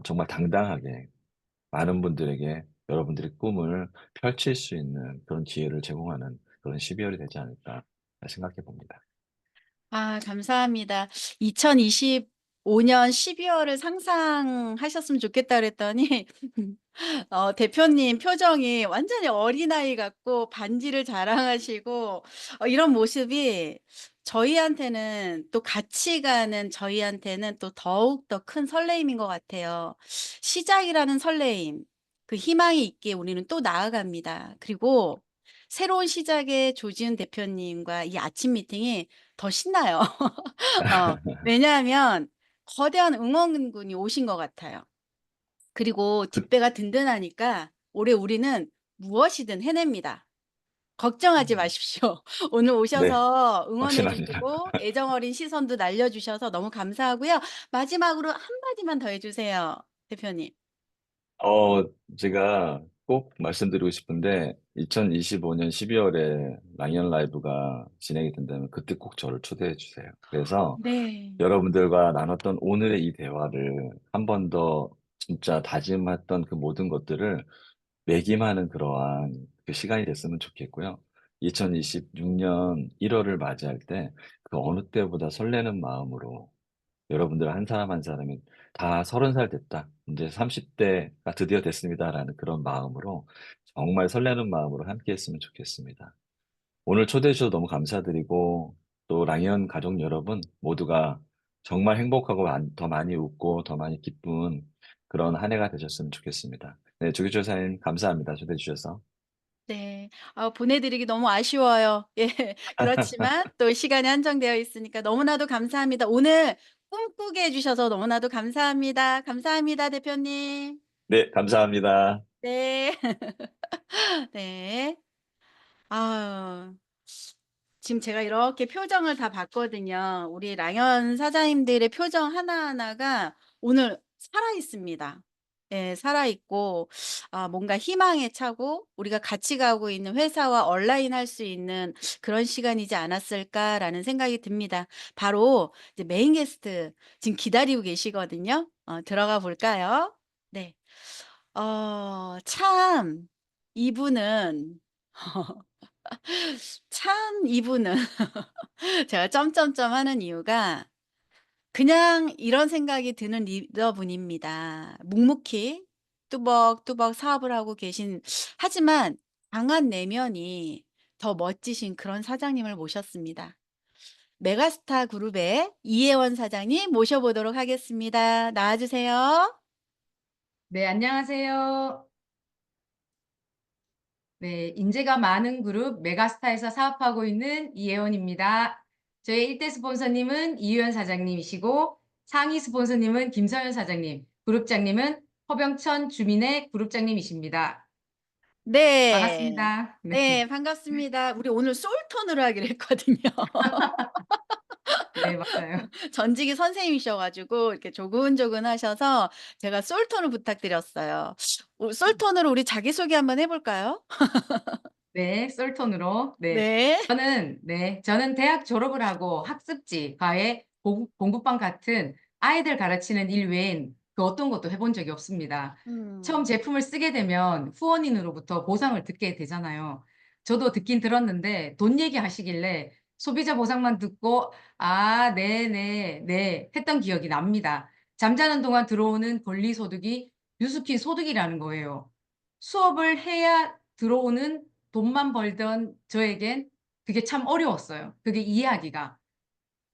정말 당당하게 많은 분들에게 여러분들의 꿈을 펼칠 수 있는 그런 기회를 제공하는 그런 12월이 되지 않을까 생각해 봅니다. 아, 감사합니다. 2025년 12월을 상상하셨으면 좋겠다 그랬더니 대표님 표정이 완전히 어린아이 같고 반지를 자랑하시고 이런 모습이 저희한테는 또 같이 가는 저희한테는 또 더욱 더 큰 설레임인 것 같아요. 시작이라는 설레임, 그 희망이 있기에 우리는 또 나아갑니다. 그리고 새로운 시작의 조지은 대표님과 이 아침 미팅이 더 신나요. 왜냐하면 거대한 응원군이 오신 것 같아요. 그리고 그 뒷배가 든든하니까 올해 우리는 무엇이든 해냅니다. 걱정하지 마십시오. 오늘 네, 오셔서 응원해 확신합니다. 주시고 애정 어린 시선도 날려 주셔서 너무 감사하고요. 마지막으로 한마디만 더 해 주세요, 대표님. 어, 제가 꼭 말씀드리고 싶은데, 2025년 12월에 랑이언 라이브가 진행이 된다면 그때 꼭 저를 초대해 주세요. 그래서 네. 여러분들과 나눴던 오늘의 이 대화를 한 번 더 진짜 다짐했던 그 모든 것들을 매김하는 그러한 그 시간이 됐으면 좋겠고요. 2026년 1월을 맞이할 때 그 어느 때보다 설레는 마음으로 여러분들 한 사람 한 사람이 다 30살 됐다, 이제 30대가 드디어 됐습니다라는 그런 마음으로 정말 설레는 마음으로 함께 했으면 좋겠습니다. 오늘 초대해 주셔서 너무 감사드리고 또 랑이언 가족 여러분 모두가 정말 행복하고 더 많이 웃고 더 많이 기쁜 그런 한 해가 되셨으면 좋겠습니다. 네, 조교조사님 감사합니다. 초대해 주셔서. 네. 보내드리기 너무 아쉬워요. 예. 그렇지만 또 시간이 한정되어 있으니까 너무나도 감사합니다. 오늘 꿈꾸게 해 주셔서 너무나도 감사합니다. 감사합니다, 대표님. 네, 감사합니다. 네. 네. 아, 지금 제가 이렇게 표정을 다 봤거든요. 우리 랑연 사장님들의 표정 하나하나가 오늘 살아 있습니다. 예, 살아 있고 뭔가 희망에 차고 우리가 같이 가고 있는 회사와 얼라인 할 수 있는 그런 시간이지 않았을까라는 생각이 듭니다. 바로 이제 메인 게스트 지금 기다리고 계시거든요. 들어가 볼까요? 네. 참 이분은 참 이분은 제가 점점점 하는 이유가 그냥 이런 생각이 드는 리더분입니다. 묵묵히 뚜벅뚜벅 사업을 하고 계신, 하지만 강한 내면이 더 멋지신 그런 사장님을 모셨습니다. 메가스타 그룹의 이혜원 사장님 모셔보도록 하겠습니다. 나와 주세요. 네, 안녕하세요. 네, 인재가 많은 그룹 메가스타에서 사업하고 있는 이혜원입니다. 저희 1대 스폰서님은 이유연 사장님이시고 상위 스폰서님은 김서연 사장님, 그룹장님은 허병천 주민의 그룹장님이십니다. 네. 반갑습니다. 네, 네, 반갑습니다. 우리 오늘 솔톤으로 하기로 했거든요. 네, 맞아요. 전직이 선생님이셔 가지고 이렇게 조근조근 하셔서 제가 솔톤을 부탁드렸어요. 솔톤으로 우리 자기소개 한번 해 볼까요? 네, 썰톤으로. 네. 네. 저는 대학 졸업을 하고 학습지, 과외, 공부방 같은 아이들 가르치는 일 외엔 그 어떤 것도 해본 적이 없습니다. 처음 음. 제품을 쓰게 되면 후원인으로부터 보상을 듣게 되잖아요. 저도 듣긴 들었는데 돈 얘기하시길래 소비자 보상만 듣고 아, 네네, 네 했던 기억이 납니다. 잠자는 동안 들어오는 권리소득이 뉴스킨 소득이라는 거예요. 수업을 해야 들어오는 돈만 벌던 저에겐 그게 참 어려웠어요. 그게 이해하기가.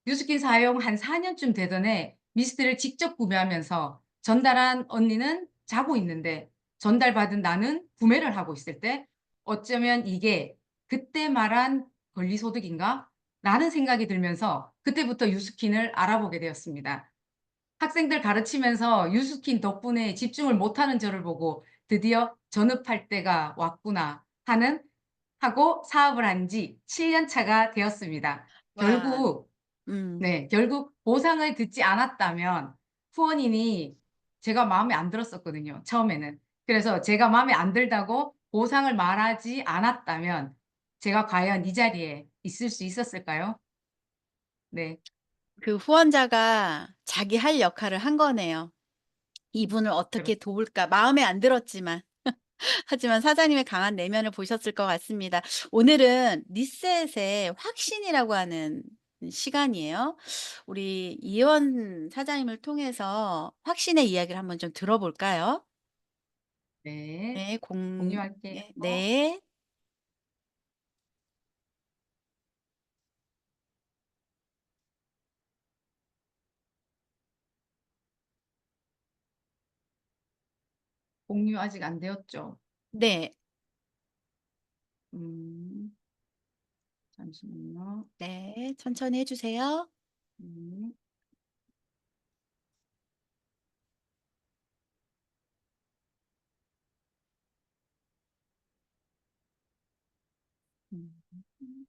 뉴스킨 사용 한 4년쯤 되던 해 미스트를 직접 구매하면서 전달한 언니는 자고 있는데 전달받은 나는 구매를 하고 있을 때 어쩌면 이게 그때 말한 권리소득인가? 라는 생각이 들면서 그때부터 유스킨을 알아보게 되었습니다. 학생들 가르치면서 유스킨 덕분에 집중을 못하는 저를 보고 드디어 전업할 때가 왔구나 하고 사업을 한 지 7년 차가 되었습니다. 와. 결국 결국 보상을 듣지 않았다면 후원인이 제가 마음에 안 들었었거든요, 처음에는. 그래서 제가 마음에 안 들다고 보상을 말하지 않았다면 제가 과연 이 자리에 있을 수 있었을까요? 네. 그 후원자가 자기 할 역할을 한 거네요. 이분을 그렇 어떻게 도울까 마음에 안 들었지만 하지만 사장님의 강한 내면을 보셨을 것 같습니다. 오늘은 리셋의 확신이라고 하는 시간이에요. 우리 이혜원 사장님을 통해서 확신의 이야기를 한번 좀 들어볼까요? 네. 네. 공유할게요. 네. 공유 아직 안 되었죠? 네. 음. 잠시만요. 네. 천천히 해 주세요. 음. 음.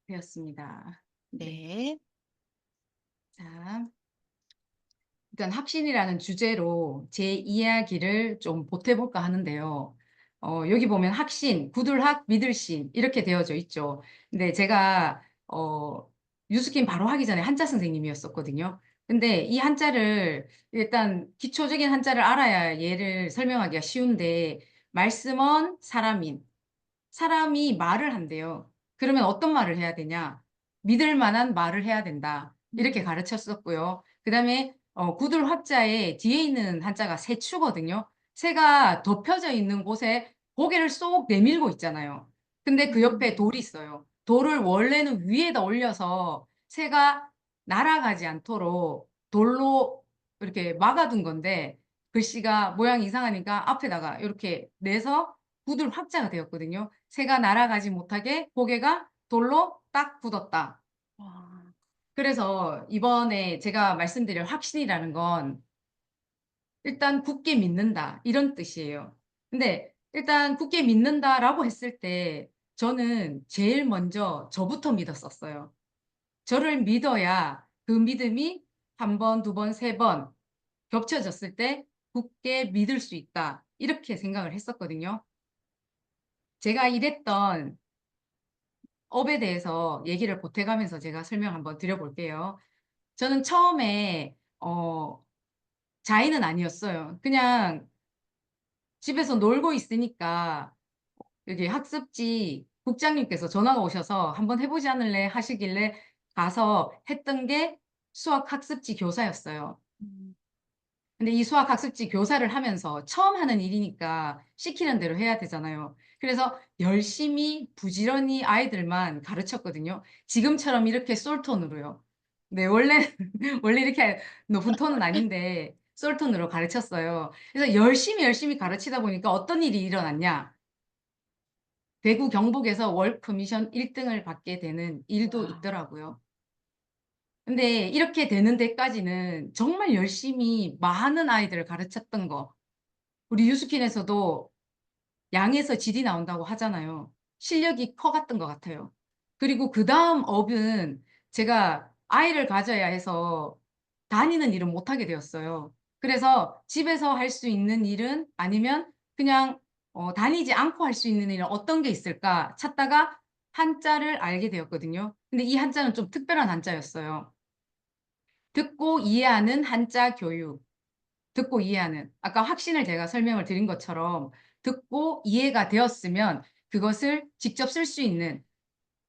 되었습니다. 네. 네. 자, 일단 확신이라는 주제로 제 이야기를 좀 보태볼까 하는데요. 여기 보면 확신, 구둘학, 믿을신 이렇게 되어져 있죠. 근데 제가 유스킨 바로 하기 전에 한자 선생님이었었거든요. 근데 이 한자를 일단 기초적인 한자를 알아야 얘를 설명하기가 쉬운데 말씀은 사람인 사람이 말을 한대요. 그러면 어떤 말을 해야 되냐? 믿을 만한 말을 해야 된다. 이렇게 가르쳤었고요. 그다음에 구들 화자에 뒤에 있는 한자가 세추거든요. 새가 덮여져 있는 곳에 고개를 쏙 내밀고 있잖아요. 근데 그 옆에 돌이 있어요. 돌을 원래는 위에다 올려서 새가 날아가지 않도록 돌로 이렇게 막아둔 건데 글씨가 모양이 이상하니까 앞에다가 이렇게 내서 구들 확자가 되었거든요. 새가 날아가지 못하게 고개가 돌로 딱 굳었다. 와. 그래서 이번에 제가 말씀드릴 확신이라는 건 일단 굳게 믿는다 이런 뜻이에요. 근데 일단 굳게 믿는다라고 했을 때 저는 제일 먼저 저부터 믿었었어요. 저를 믿어야 그 믿음이 한 번, 두 번, 세 번 겹쳐졌을 때 굳게 믿을 수 있다. 이렇게 생각을 했었거든요. 제가 일했던 업에 대해서 얘기를 보태가면서 제가 설명 한번 드려볼게요. 저는 처음에 자인은 아니었어요. 그냥 집에서 놀고 있으니까 여기 학습지 국장님께서 전화가 오셔서 "한번 해 보지 않을래?" 하시길래 가서 했던 게 수학 학습지 교사였어요. 음. 근데 이 수학 학습지 교사를 하면서 처음 하는 일이니까 시키는 대로 해야 되잖아요. 그래서 열심히 부지런히 아이들만 가르쳤거든요. 지금처럼 이렇게 솔톤으로요. 네, 원래 원래 이렇게 높은 톤은 아닌데 솔톤으로 가르쳤어요. 그래서 열심히 가르치다 보니까 어떤 일이 일어났냐? 대구 경북에서 월 커미션 1 등을 받게 되는 일도 와. 있더라고요. 근데 이렇게 되는 데까지는 정말 열심히 많은 아이들을 가르쳤던 거. 우리 유스킨에서도 양에서 질이 나온다고 하잖아요. 실력이 커갔던 것 같아요. 그리고 그다음 업은 제가 아이를 가져야 해서 다니는 일은 못하게 되었어요. 그래서 집에서 할 수 있는 일은 아니면 그냥 다니지 않고 할 수 있는 일은 어떤 게 있을까 찾다가 한자를 알게 되었거든요. 근데 이 한자는 좀 특별한 한자였어요. 듣고 이해하는 한자 교육. 듣고 이해하는. 아까 확신을 제가 설명을 드린 것처럼 듣고 이해가 되었으면 그것을 직접 쓸 수 있는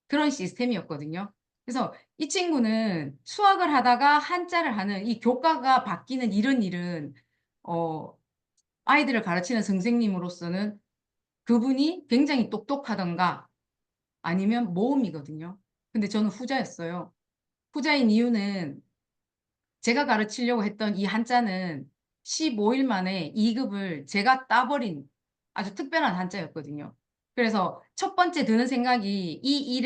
그런 시스템이었거든요. 그래서 이 친구는 수학을 하다가 한자를 하는 이 교과가 바뀌는 이런 일은 어 아이들을 가르치는 선생님으로서는 그분이 굉장히 똑똑하던가 아니면 모험이거든요. 근데 저는 후자였어요. 후자인 이유는 제가 가르치려고 했던 이 한자는 15일 만에 2급을 제가 따버린 아주 특별한 한자였거든요. 그래서 첫 번째 드는 생각이 이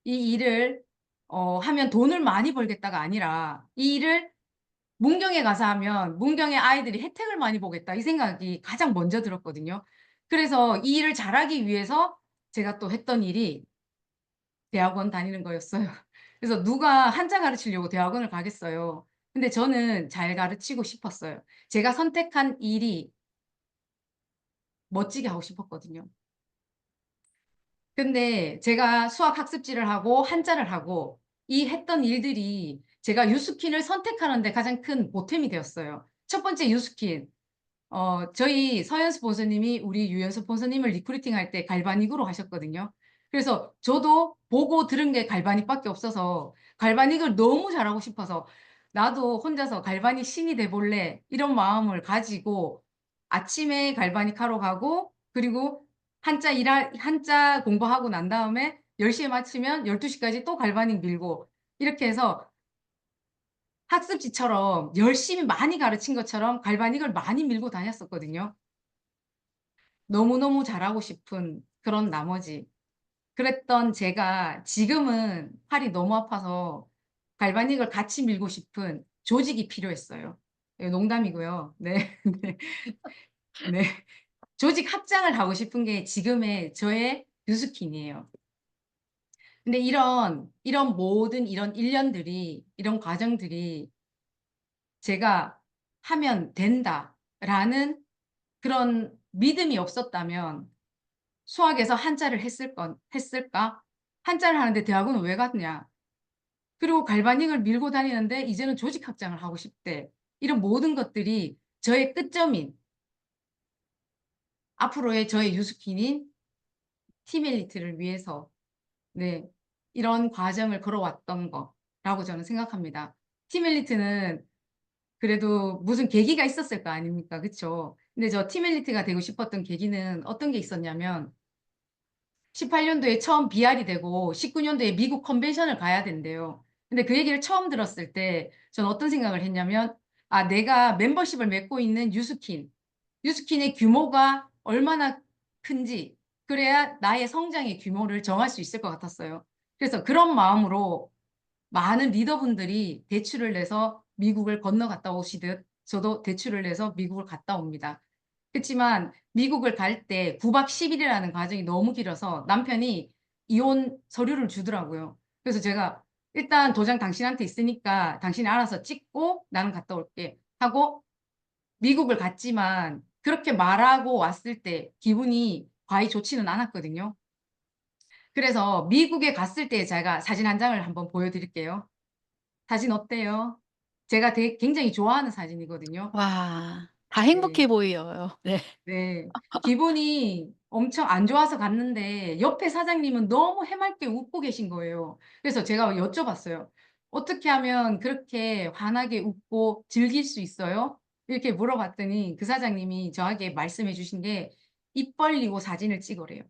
일을 하면 돈을 많이 벌겠다가 아니라 이 일을 문경에 가서 하면 문경의 아이들이 혜택을 많이 보겠다 이 생각이 가장 먼저 들었거든요. 그래서 이 일을 잘하기 위해서 제가 또 했던 일이 대학원 다니는 거였어요. 그래서 누가 한자 가르치려고 대학원을 가겠어요. 근데 저는 잘 가르치고 싶었어요. 제가 선택한 일이 멋지게 하고 싶었거든요. 근데 제가 수학 학습지를 하고 한자를 하고 이 했던 일들이 제가 유스킨을 선택하는 데 가장 큰 보탬이 되었어요. 첫 번째 유스킨. 저희 서현수 본사님이 우리 유연수 본사님을 리크루팅 할 때 갈바닉으로 하셨거든요. 그래서 저도 보고 들은 게 갈바닉밖에 없어서 갈바닉을 너무 잘하고 싶어서 나도 혼자서 갈바닉 신이 돼볼래 이런 마음을 가지고 아침에 갈바닉 하러 가고 그리고 한자 공부하고 난 다음에 10시에 마치면 12시까지 또 갈바닉 밀고 이렇게 해서 학습지처럼 열심히 많이 가르친 것처럼 갈바닉을 많이 밀고 다녔었거든요. 너무너무 잘하고 싶은 그런 나머지 그랬던 제가 지금은 팔이 너무 아파서 갈바닉을 같이 밀고 싶은 조직이 필요했어요. 예, 농담이고요. 네. 네. 네. 조직 확장을 하고 싶은 게 지금의 저의 뉴스킨이에요. 근데 이런 모든 이런 일련들이 이런 과정들이 제가 하면 된다라는 그런 믿음이 없었다면 수학에서 한자를 했을까? 한자를 하는데 대학원은 왜 갔냐? 그리고 갈바닉을 밀고 다니는데 이제는 조직 확장을 하고 싶대. 이런 모든 것들이 저의 끝점인 앞으로의 저의 유스킨인 티멜리트를 위해서 네, 이런 과정을 걸어왔던 거라고 저는 생각합니다. 티멜리트는 그래도 무슨 계기가 있었을 거 아닙니까? 그쵸? 근데 저 티멜리트가 되고 싶었던 계기는 어떤 게 있었냐면 18년도에 처음 BR이 되고 19년도에 미국 컨벤션을 가야 된대요. 근데 그 얘기를 처음 들었을 때 저는 어떤 생각을 했냐면 아, 내가 멤버십을 맺고 있는 유스킨의 규모가 얼마나 큰지 그래야 나의 성장의 규모를 정할 수 있을 것 같았어요. 그래서 그런 마음으로 많은 리더분들이 대출을 내서 미국을 건너갔다 오시듯 저도 대출을 내서 미국을 갔다 옵니다. 그렇지만 미국을 갈 때 9박 10일이라는 과정이 너무 길어서 남편이 이혼 서류를 주더라고요. 그래서 제가 일단 도장 당신한테 있으니까 당신이 알아서 찍고 나는 갔다 올게 하고 미국을 갔지만 그렇게 말하고 왔을 때 기분이 과히 좋지는 않았거든요. 그래서 미국에 갔을 때 제가 사진 한 장을 한번 보여드릴게요. 사진 어때요? 제가 굉장히 좋아하는 사진이거든요. 와, 다 네. 행복해 보여요. 네. 네. 기분이 엄청 안 좋아서 갔는데 옆에 사장님은 너무 해맑게 웃고 계신 거예요. 그래서 제가 여쭤봤어요. 어떻게 하면 그렇게 환하게 웃고 즐길 수 있어요? 이렇게 물어봤더니 그 사장님이 저에게 말씀해 주신 게 입 벌리고 사진을 찍으래요.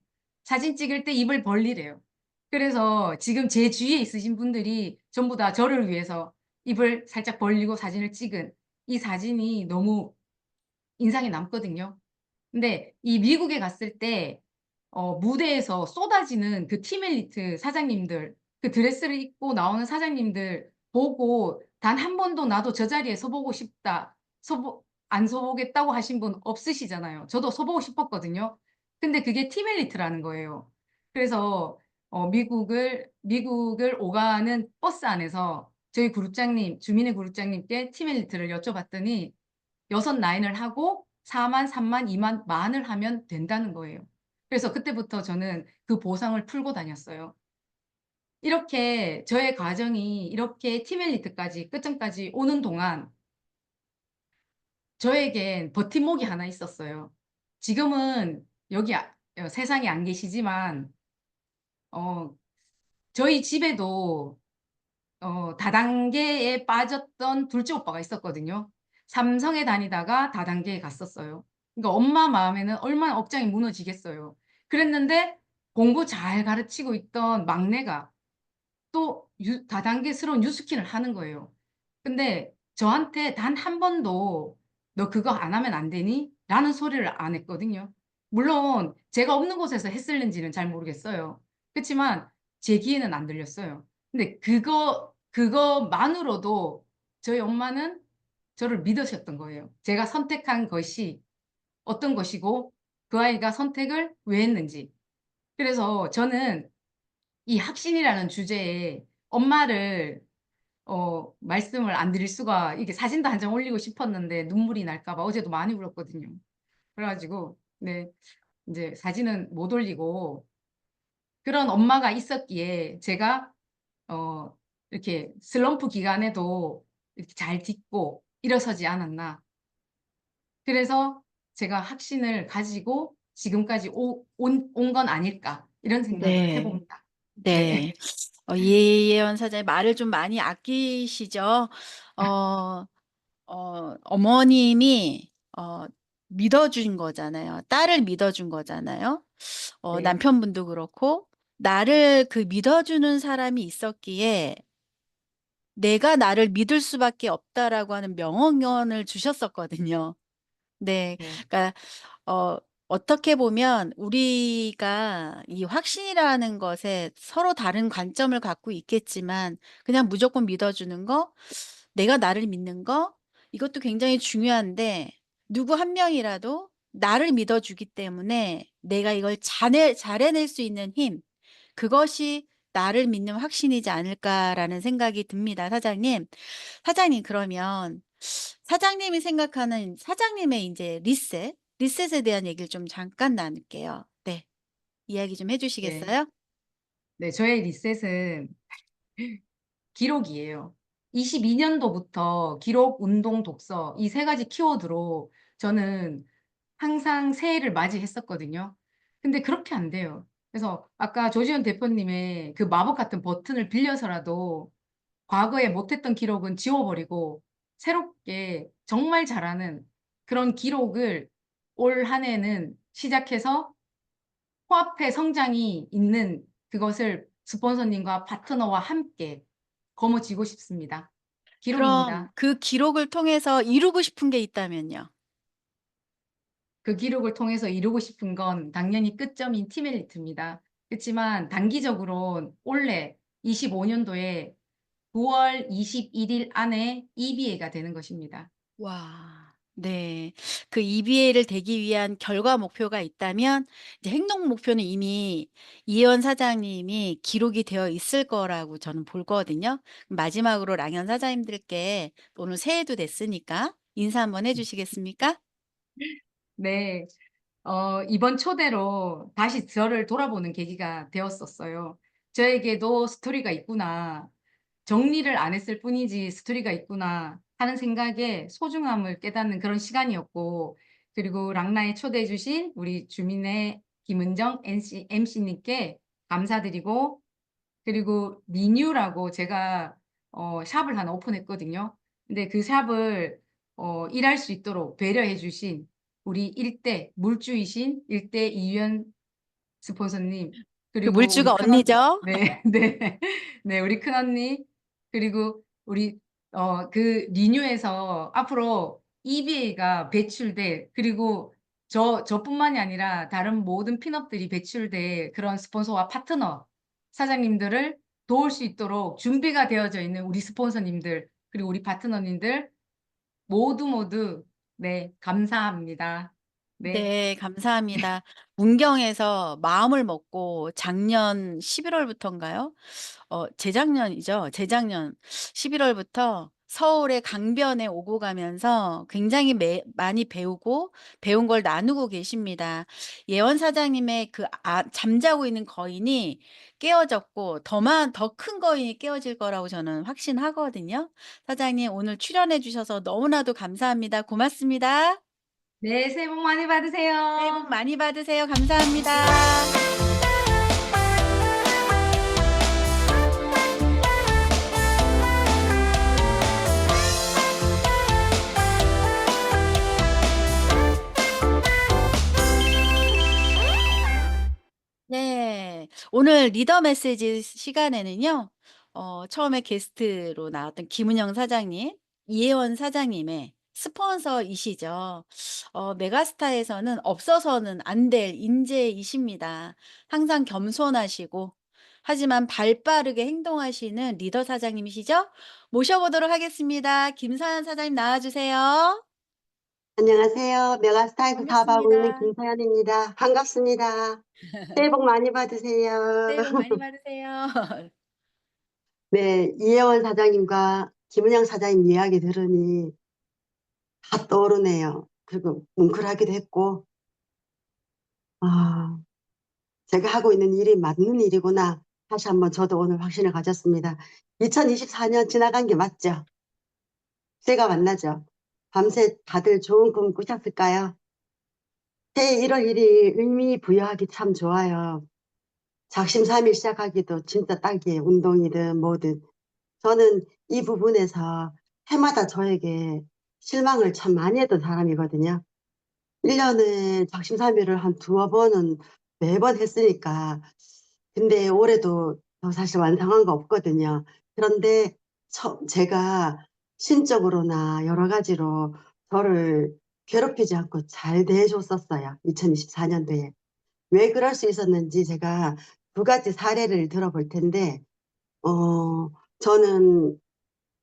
사진 찍을 때 입을 벌리래요. 그래서 지금 제 주위에 있으신 분들이 전부 다 저를 위해서 입을 살짝 벌리고 사진을 찍은 이 사진이 너무 인상이 남거든요. 근데 이 미국에 갔을 때 무대에서 쏟아지는 그 티멜리트 사장님들, 그 드레스를 입고 나오는 사장님들 보고 단 한 번도 나도 저 자리에 서보고 싶다, 안 서보겠다고 하신 분 없으시잖아요. 저도 서보고 싶었거든요. 근데 그게 티멜리트라는 거예요. 그래서 미국을 오가는 버스 안에서 저희 그룹장님, 주민의 그룹장님께 티멜리트를 여쭤봤더니 6라인을 하고 4만, 3만, 2만, 만을 하면 된다는 거예요. 그래서 그때부터 저는 그 보상을 풀고 다녔어요. 이렇게 저의 과정이 이렇게 티멜리트까지 끝점까지 오는 동안 저에겐 버팀목이 하나 있었어요. 지금은 여기 세상에 안 계시지만 어, 저희 집에도 다단계에 빠졌던 둘째 오빠가 있었거든요. 삼성에 다니다가 다단계에 갔었어요. 그러니까 엄마 마음에는 얼마나 억장이 무너지겠어요. 그랬는데 공부 잘 가르치고 있던 막내가 또 다단계스러운 뉴스킨을 하는 거예요. 근데 저한테 단 한 번도 너 그거 안 하면 안 되니? 라는 소리를 안 했거든요. 물론 제가 없는 곳에서 했을는지는 잘 모르겠어요. 그렇지만 제 귀에는 안 들렸어요. 근데 그거만으로도 저희 엄마는 저를 믿으셨던 거예요. 제가 선택한 것이 어떤 것이고 그 아이가 선택을 왜 했는지. 그래서 저는 이 확신이라는 주제에 엄마를 말씀을 안 드릴 수가, 이게 사진도 한 장 올리고 싶었는데 눈물이 날까 봐 어제도 많이 울었거든요. 그래가지고 네, 이제 사진은 못 올리고 그런 엄마가 있었기에 제가 어 이렇게 슬럼프 기간에도 이렇게 잘 딛고 일어서지 않았나. 그래서 제가 확신을 가지고 지금까지 온 건 아닐까 이런 생각을 네. 해봅니다. 네. 네. 이혜원 사장님 말을 좀 많이 아끼시죠? 어머님이 믿어준 거잖아요. 딸을 믿어준 거잖아요. 네. 남편분도 그렇고 나를 그 믿어주는 사람이 있었기에 내가 나를 믿을 수밖에 없다라고 하는 명언을 주셨었거든요. 네. 네. 그러니까 어떻게 보면 우리가 이 확신이라는 것에 서로 다른 관점을 갖고 있겠지만 그냥 무조건 믿어주는 거, 내가 나를 믿는 거, 이것도 굉장히 중요한데 누구 한 명이라도 나를 믿어주기 때문에 내가 이걸 잘해낼 수 있는 힘, 그것이 나를 믿는 확신이지 않을까라는 생각이 듭니다, 사장님. 사장님, 그러면 사장님이 생각하는 사장님의 이제 리셋에 대한 얘기를 좀 잠깐 나눌게요. 네. 이야기 좀 네. 해주시겠어요? 네, 저의 리셋은 기록이에요. 22년도부터 기록, 운동, 독서 이 세 가지 키워드로 저는 항상 새해를 맞이했었거든요. 근데 그렇게 안 돼요. 그래서 아까 조지현 대표님의 그 마법 같은 버튼을 빌려서라도 과거에 못했던 기록은 지워버리고 새롭게 정말 잘하는 그런 기록을 올 한 해는 시작해서 코앞에 성장이 있는 그것을 스폰서님과 파트너와 함께 거머쥐고 싶습니다. 그럼 기록입니다. 그 기록을 통해서 이루고 싶은 게 있다면요? 그 기록을 통해서 이루고 싶은 건 당연히 끝점인 팀엘리트입니다. 그렇지만 단기적으로 올해 25년도에 9월 21일 안에 EBA가 되는 것입니다. 와, 네. 그 EBA를 되기 위한 결과 목표가 있다면 이제 행동 목표는 이미 이혜원 사장님이 기록이 되어 있을 거라고 저는 보거든요. 마지막으로 랑현 사장님들께 오늘 새해도 됐으니까 인사 한번 해주시겠습니까? 네, 이번 초대로 다시 저를 돌아보는 계기가 되었었어요. 저에게도 스토리가 있구나. 정리를 안 했을 뿐이지 스토리가 있구나 하는 생각에 소중함을 깨닫는 그런 시간이었고, 그리고 랑라에 초대해 주신 우리 주민의 김은정 MC님께 감사드리고, 그리고 리뉴라고 제가 샵을 하나 오픈했거든요. 근데 그 샵을 일할 수 있도록 배려해 주신 우리 일대 물주이신 일대 이유연 스폰서님, 그 그리고 우리 물주가 큰언니, 언니죠? 네, 네, 네, 우리 큰언니, 그리고 우리 그 리뉴에서 앞으로 EBA가 배출돼, 그리고 저뿐만이 아니라 다른 모든 핀업들이 배출돼 그런 스폰서와 파트너 사장님들을 도울 수 있도록 준비가 되어져 있는 우리 스폰서님들, 그리고 우리 파트너님들 모두 네, 감사합니다. 네. 네, 감사합니다. 문경에서 마음을 먹고 작년 11월부터인가요? 재작년이죠. 재작년 11월부터 서울의 강변에 오고 가면서 굉장히 많이 배우고 배운 걸 나누고 계십니다. 예원 사장님의 그 잠자고 있는 거인이 깨어졌고 더 큰 거인이 깨어질 거라고 저는 확신하거든요. 사장님 오늘 출연해 주셔서 너무나도 감사합니다. 고맙습니다. 네, 새해 복 많이 새해 복 받으세요. 많이 받으세요. 감사합니다. 오늘 리더 메시지 시간에는요. 처음에 게스트로 나왔던 김은영 사장님, 이혜원 사장님의 스폰서이시죠. 메가스타에서는 없어서는 안 될 인재이십니다. 항상 겸손하시고 하지만 발빠르게 행동하시는 리더 사장님이시죠. 모셔보도록 하겠습니다. 김서연 사장님 나와 주세요. 안녕하세요. 메가스타에서 사업하고 있는 반갑습니다. 김서연입니다. 반갑습니다. 새해 복 많이 받으세요. 새해 복 많이 받으세요. 네, 이혜원 사장님과 김은영 사장님 이야기 들으니 다 떠오르네요. 그리고 뭉클하기도 했고, 아, 제가 하고 있는 일이 맞는 일이구나. 다시 한번 저도 오늘 확신을 가졌습니다. 2024년 지나간 게 맞죠? 새해가 만나죠? 밤새 다들 좋은 꿈 꾸셨을까요? 새해 1월 1일 의미 부여하기 참 좋아요. 작심삼일 시작하기도 진짜 딱이에요. 운동이든 뭐든. 저는 이 부분에서 해마다 저에게 실망을 참 많이 했던 사람이거든요. 1년에 작심삼일을 한 두어 번은 매번 했으니까. 근데 올해도 저 사실 완성한 거 없거든요. 그런데 제가 심적으로나 여러 가지로 저를 괴롭히지 않고 잘 대해줬었어요. 2024년도에. 왜 그럴 수 있었는지 제가 두 가지 사례를 들어볼 텐데, 어, 저는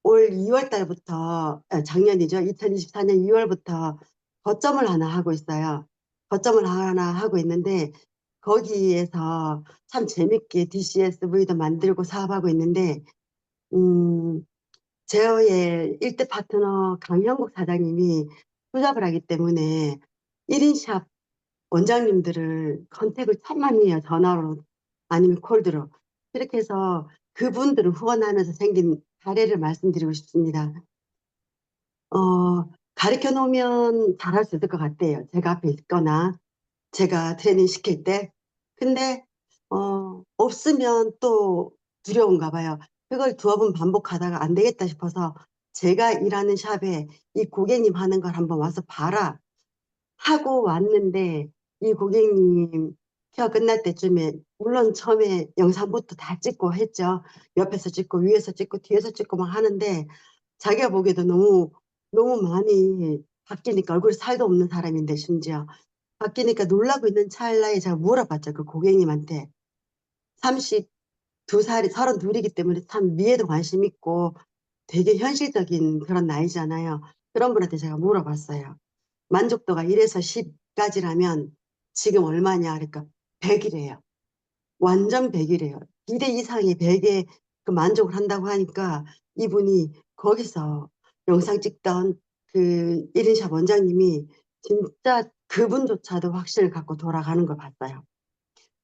올 2월 달부터, 작년이죠. 2024년 2월부터 거점을 하나 하고 있어요. 거점을 하나 하고 있는데, 거기에서 참 재밌게 DCSV도 만들고 사업하고 있는데, 음, 제어의 일대 파트너 강형국 사장님이 투잡을 하기 때문에 1인 샵 원장님들을 컨택을 참 많이 해요. 전화로 아니면 콜드로. 그렇게 해서 그분들을 후원하면서 생긴 사례를 말씀드리고 싶습니다. 가르쳐 놓으면 잘할 수 있을 것 같아요. 제가 앞에 있거나 제가 트레이닝 시킬 때. 근데 없으면 또 두려운가 봐요. 그걸 두어 번 반복하다가 안 되겠다 싶어서 제가 일하는 샵에 이 고객님 하는 걸 한번 와서 봐라 하고 왔는데, 이 고객님 케어 끝날 때쯤에 물론 처음에 영상부터 다 찍고 했죠. 옆에서 찍고 위에서 찍고 뒤에서 찍고 막 하는데, 자기가 보기에도 너무 너무 많이 바뀌니까, 얼굴에 살도 없는 사람인데 심지어 바뀌니까 놀라고 있는 찰나에 제가 물어봤죠. 그 고객님한테. 32살이 32이기 때문에 참 미에도 관심 있고 되게 현실적인 그런 나이잖아요. 그런 분한테 제가 물어봤어요. 만족도가 1에서 10까지라면 지금 얼마냐? 그러니까 100이래요. 완전 100이래요. 2대 이상의 100에 그 만족을 한다고 하니까, 이분이 거기서 영상 찍던 그 1인샵 원장님이 진짜 그분조차도 확신을 갖고 돌아가는 걸 봤어요.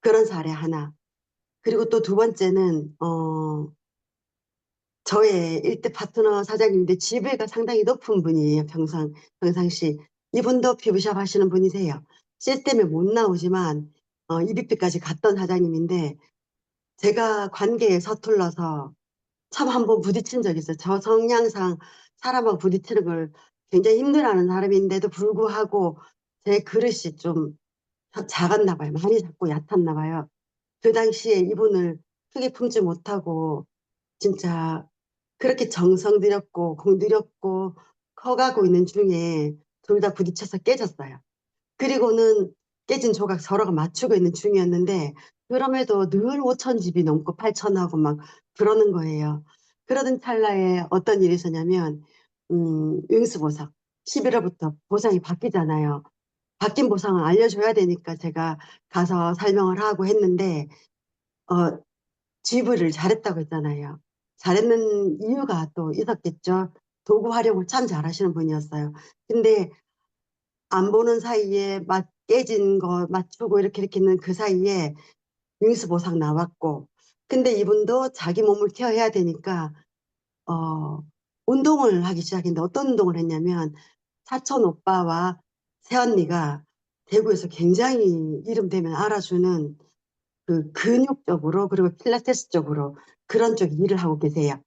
그런 사례 하나. 그리고 또 두 번째는 저의 일대 파트너 사장님인데 지배가 상당히 높은 분이에요. 평상시. 이분도 피부샵 하시는 분이세요. 시스템에 못 나오지만 EBP까지 갔던 사장님인데, 제가 관계에 서툴러서 참 한 번 부딪힌 적이 있어요. 저 성향상 사람하고 부딪히는 걸 굉장히 힘들어하는 사람인데도 불구하고 제 그릇이 좀 작았나 봐요. 많이 작고 얕았나 봐요. 그 당시에 이분을 크게 품지 못하고 진짜 그렇게 정성 들였고 공 들였고 커가고 있는 중에 둘 다 부딪혀서 깨졌어요. 그리고는 깨진 조각 서로가 맞추고 있는 중이었는데, 그럼에도 늘 5천 집이 넘고 8천하고 막 그러는 거예요. 그러던 찰나에 어떤 일이 있었냐면, 윙스보상 11월부터 보상이 바뀌잖아요. 바뀐 보상을 알려줘야 되니까 제가 가서 설명을 하고 했는데, 어, 지불을 잘했다고 했잖아요. 잘했는 이유가 또 있었겠죠. 도구 활용을 참 잘하시는 분이었어요. 근데 안 보는 사이에 깨진 거 맞추고 이렇게 있는 그 사이에 윙스 보상 나왔고, 근데 이분도 자기 몸을 케어해야 되니까 어 운동을 하기 시작했는데, 어떤 운동을 했냐면 사촌 오빠와 새언니가 대구에서 굉장히 이름 되면 알아주는 그 근육적으로 그리고 필라테스 쪽으로 그런 쪽 일을 하고 계세요.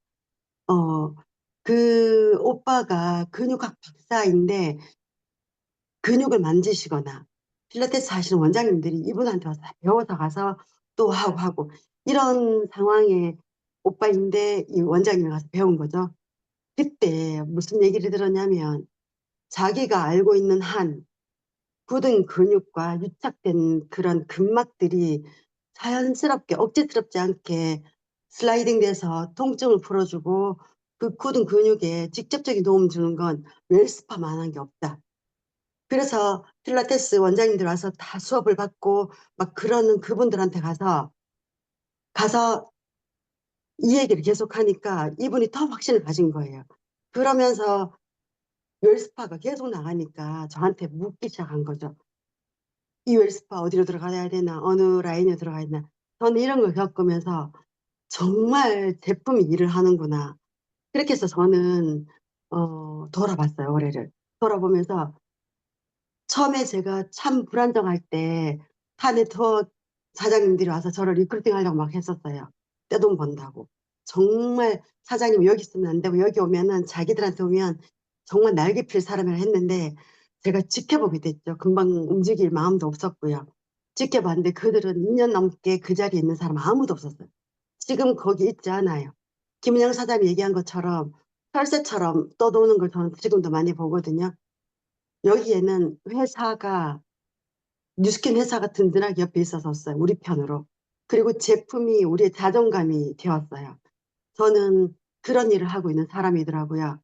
그 오빠가 근육학 박사인데 근육을 만지시거나 필라테스 하시는 원장님들이 이분한테 와서 다 배워서 가서 또 하고 이런 상황에 오빠인데 이 원장님에 가서 배운 거죠. 그때 무슨 얘기를 들었냐면 자기가 알고 있는 한 굳은 근육과 유착된 그런 근막들이 자연스럽게 억지스럽지 않게 슬라이딩 돼서 통증을 풀어주고 그 굳은 근육에 직접적인 도움 주는 건 웰스파만한 게 없다. 그래서 필라테스 원장님들 와서 다 수업을 받고 막 그러는 그분들한테 가서 이 얘기를 계속 하니까 이분이 더 확신을 가진 거예요. 그러면서 웰스파가 계속 나가니까 저한테 묻기 시작한 거죠. 이 웰스파 어디로 들어가야 되나, 어느 라인에 들어가야 되나. 저는 이런 걸 겪으면서 정말 제품이 일을 하는구나. 그렇게 해서 저는 돌아봤어요, 올해를. 돌아보면서 처음에 제가 참 불안정할 때 타 네트워크 사장님들이 와서 저를 리크루팅 하려고 막 했었어요. 떼돈 번다고. 정말 사장님 여기 있으면 안 되고 여기 오면은 자기들한테 오면 정말 날개 필 사람이라 했는데 제가 지켜보게 됐죠. 금방 움직일 마음도 없었고요. 지켜봤는데 그들은 2년 넘게 그 자리에 있는 사람 아무도 없었어요. 지금 거기 있지 않아요. 김은영 사장이 얘기한 것처럼 혈세처럼 떠도는 걸 저는 지금도 많이 보거든요. 여기에는 회사가 뉴스킨 회사가 든든하게 옆에 있었어요. 우리 편으로. 그리고 제품이 우리의 자존감이 되었어요. 저는 그런 일을 하고 있는 사람이더라고요.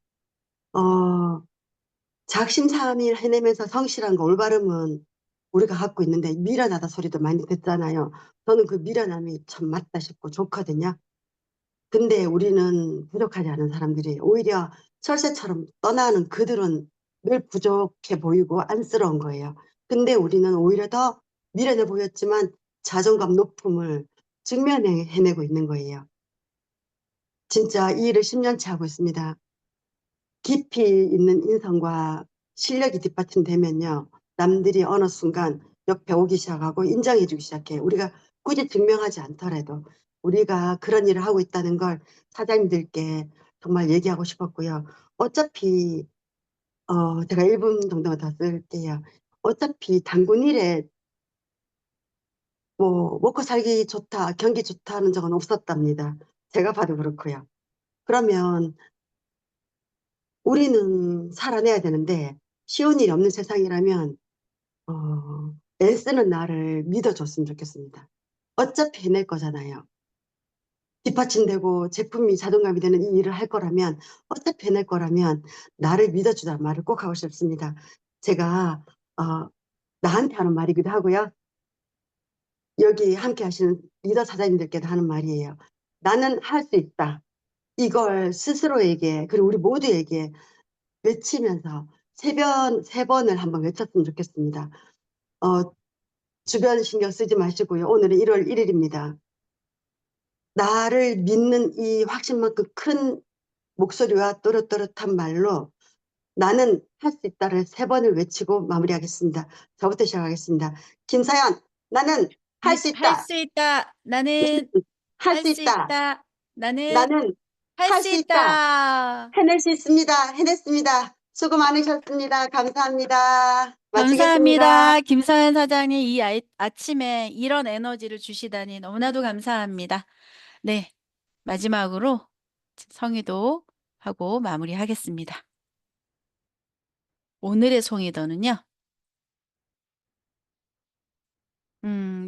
작심삼일 해내면서 성실한 거 올바름은 우리가 갖고 있는데 미련하다 소리도 많이 듣잖아요. 저는 그 미련함이 참 맞다 싶고 좋거든요. 근데 우리는 부족하지 않은 사람들이 오히려 철새처럼 떠나는 그들은 늘 부족해 보이고 안쓰러운 거예요. 근데 우리는 오히려 더 미련해 보였지만 자존감 높음을 증명해내고 있는 거예요. 진짜 이 일을 10년째 하고 있습니다. 깊이 있는 인성과 실력이 뒷받침되면요. 남들이 어느 순간 옆에 오기 시작하고 인정해주기 시작해요. 우리가 굳이 증명하지 않더라도 우리가 그런 일을 하고 있다는 걸 사장님들께 정말 얘기하고 싶었고요. 어차피 제가 1분 정도만 더 쓸게요. 어차피 단군 일에 뭐 먹고 살기 좋다, 경기 좋다는 적은 없었답니다. 제가 봐도 그렇고요. 그러면 우리는 살아내야 되는데 쉬운 일이 없는 세상이라면 애쓰는 나를 믿어줬으면 좋겠습니다. 어차피 해낼 거잖아요. 뒷받침되고 제품이 자존감이 되는 이 일을 할 거라면 어차피 해낼 거라면 나를 믿어주라는 말을 꼭 하고 싶습니다. 제가 나한테 하는 말이기도 하고요. 여기 함께 하시는 리더 사장님들께도 하는 말이에요. 나는 할 수 있다. 이걸 스스로에게 그리고 우리 모두에게 외치면서 세 번을 한번 외쳤으면 좋겠습니다. 주변 신경 쓰지 마시고요. 오늘은 1월 1일입니다. 나를 믿는 이 확신만큼 큰 목소리와 또렷또렷한 말로 나는 할 수 있다를 3번을 외치고 마무리하겠습니다. 저부터 시작하겠습니다. 김사연, 나는 할 수 있다. 할 수 있다. 나는 할 할 수 수 있다. 있다. 나는 나는 할 할 수 수 있다. 해낼 수 있습니다. 해냈습니다. 수고 많으셨습니다. 감사합니다. 마치겠습니다. 감사합니다. 김서연 사장님, 이 아침에 이런 에너지를 주시다니 너무나도 감사합니다. 네, 마지막으로 성의도 하고 마무리하겠습니다. 오늘의 송이도는요.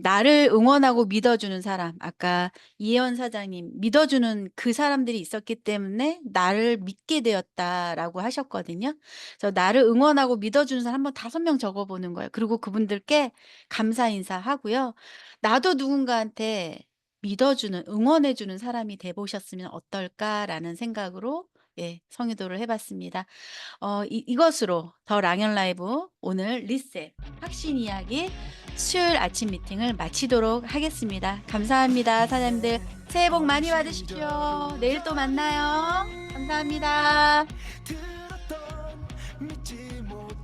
나를 응원하고 믿어주는 사람, 아까 이혜원 사장님, 믿어주는 그 사람들이 있었기 때문에 나를 믿게 되었다라고 하셨거든요. 그래서 나를 응원하고 믿어주는 사람 한번 5명 적어보는 거예요. 그리고 그분들께 감사 인사하고요. 나도 누군가한테 믿어주는, 응원해주는 사람이 돼보셨으면 어떨까라는 생각으로 예, 성의도를 해봤습니다. 이것으로 더 랑연 라이브 오늘 리셋 확신 이야기 수요일 아침 미팅을 마치도록 하겠습니다. 감사합니다. 사장님들 새해 복 많이 받으십시오. 내일 또 만나요. 감사합니다.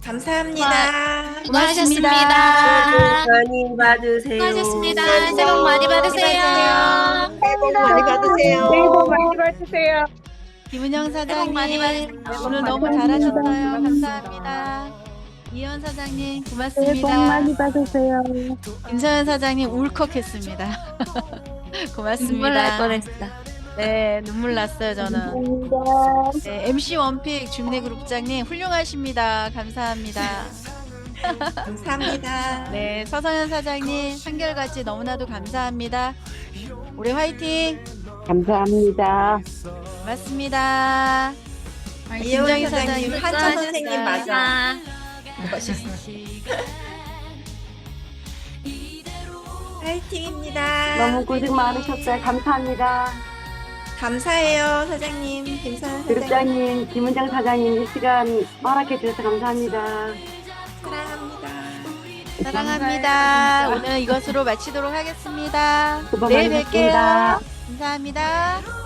감사합니다. 고맙습니다. 많이 받으세요. 수고하셨습니다. 새해 복 많이 받으세요. 새해 복 많이 받으세요. 새해 복 많이 받으세요. 김은영 사장님 많이 받으세요. 오늘 너무 잘하셨어요. 감사합니다. 이현 사장님 새해 복 고맙습니다. 많이 받으세요. 김서연 사장님 울컥했습니다. 눈물 날 고맙습니다. 뻔했어. 네, 눈물 났어요, 저는. 감사합니다. 네, MC 원픽 주민의 그룹장님 훌륭하십니다. 감사합니다. 감사합니다. 네, 서성현 사장님 한결같이 너무나도 감사합니다. 올해 화이팅! 감사합니다. 고맙습니다. 이혜원 김정희 사장님, 사장님 한자 선생님 맞아. 화이팅입니다. 너무 고생 많으셨어요. 감사합니다. 감사해요, 사장님. 김서연 사장님. 그룹장님, 김은정 사장님 이 시간 허락해 주셔서 감사합니다. 사랑합니다. 사랑합니다. 오늘 이것으로 마치도록 하겠습니다. 수고 내일 많으셨습니다. 뵐게요. 감사합니다.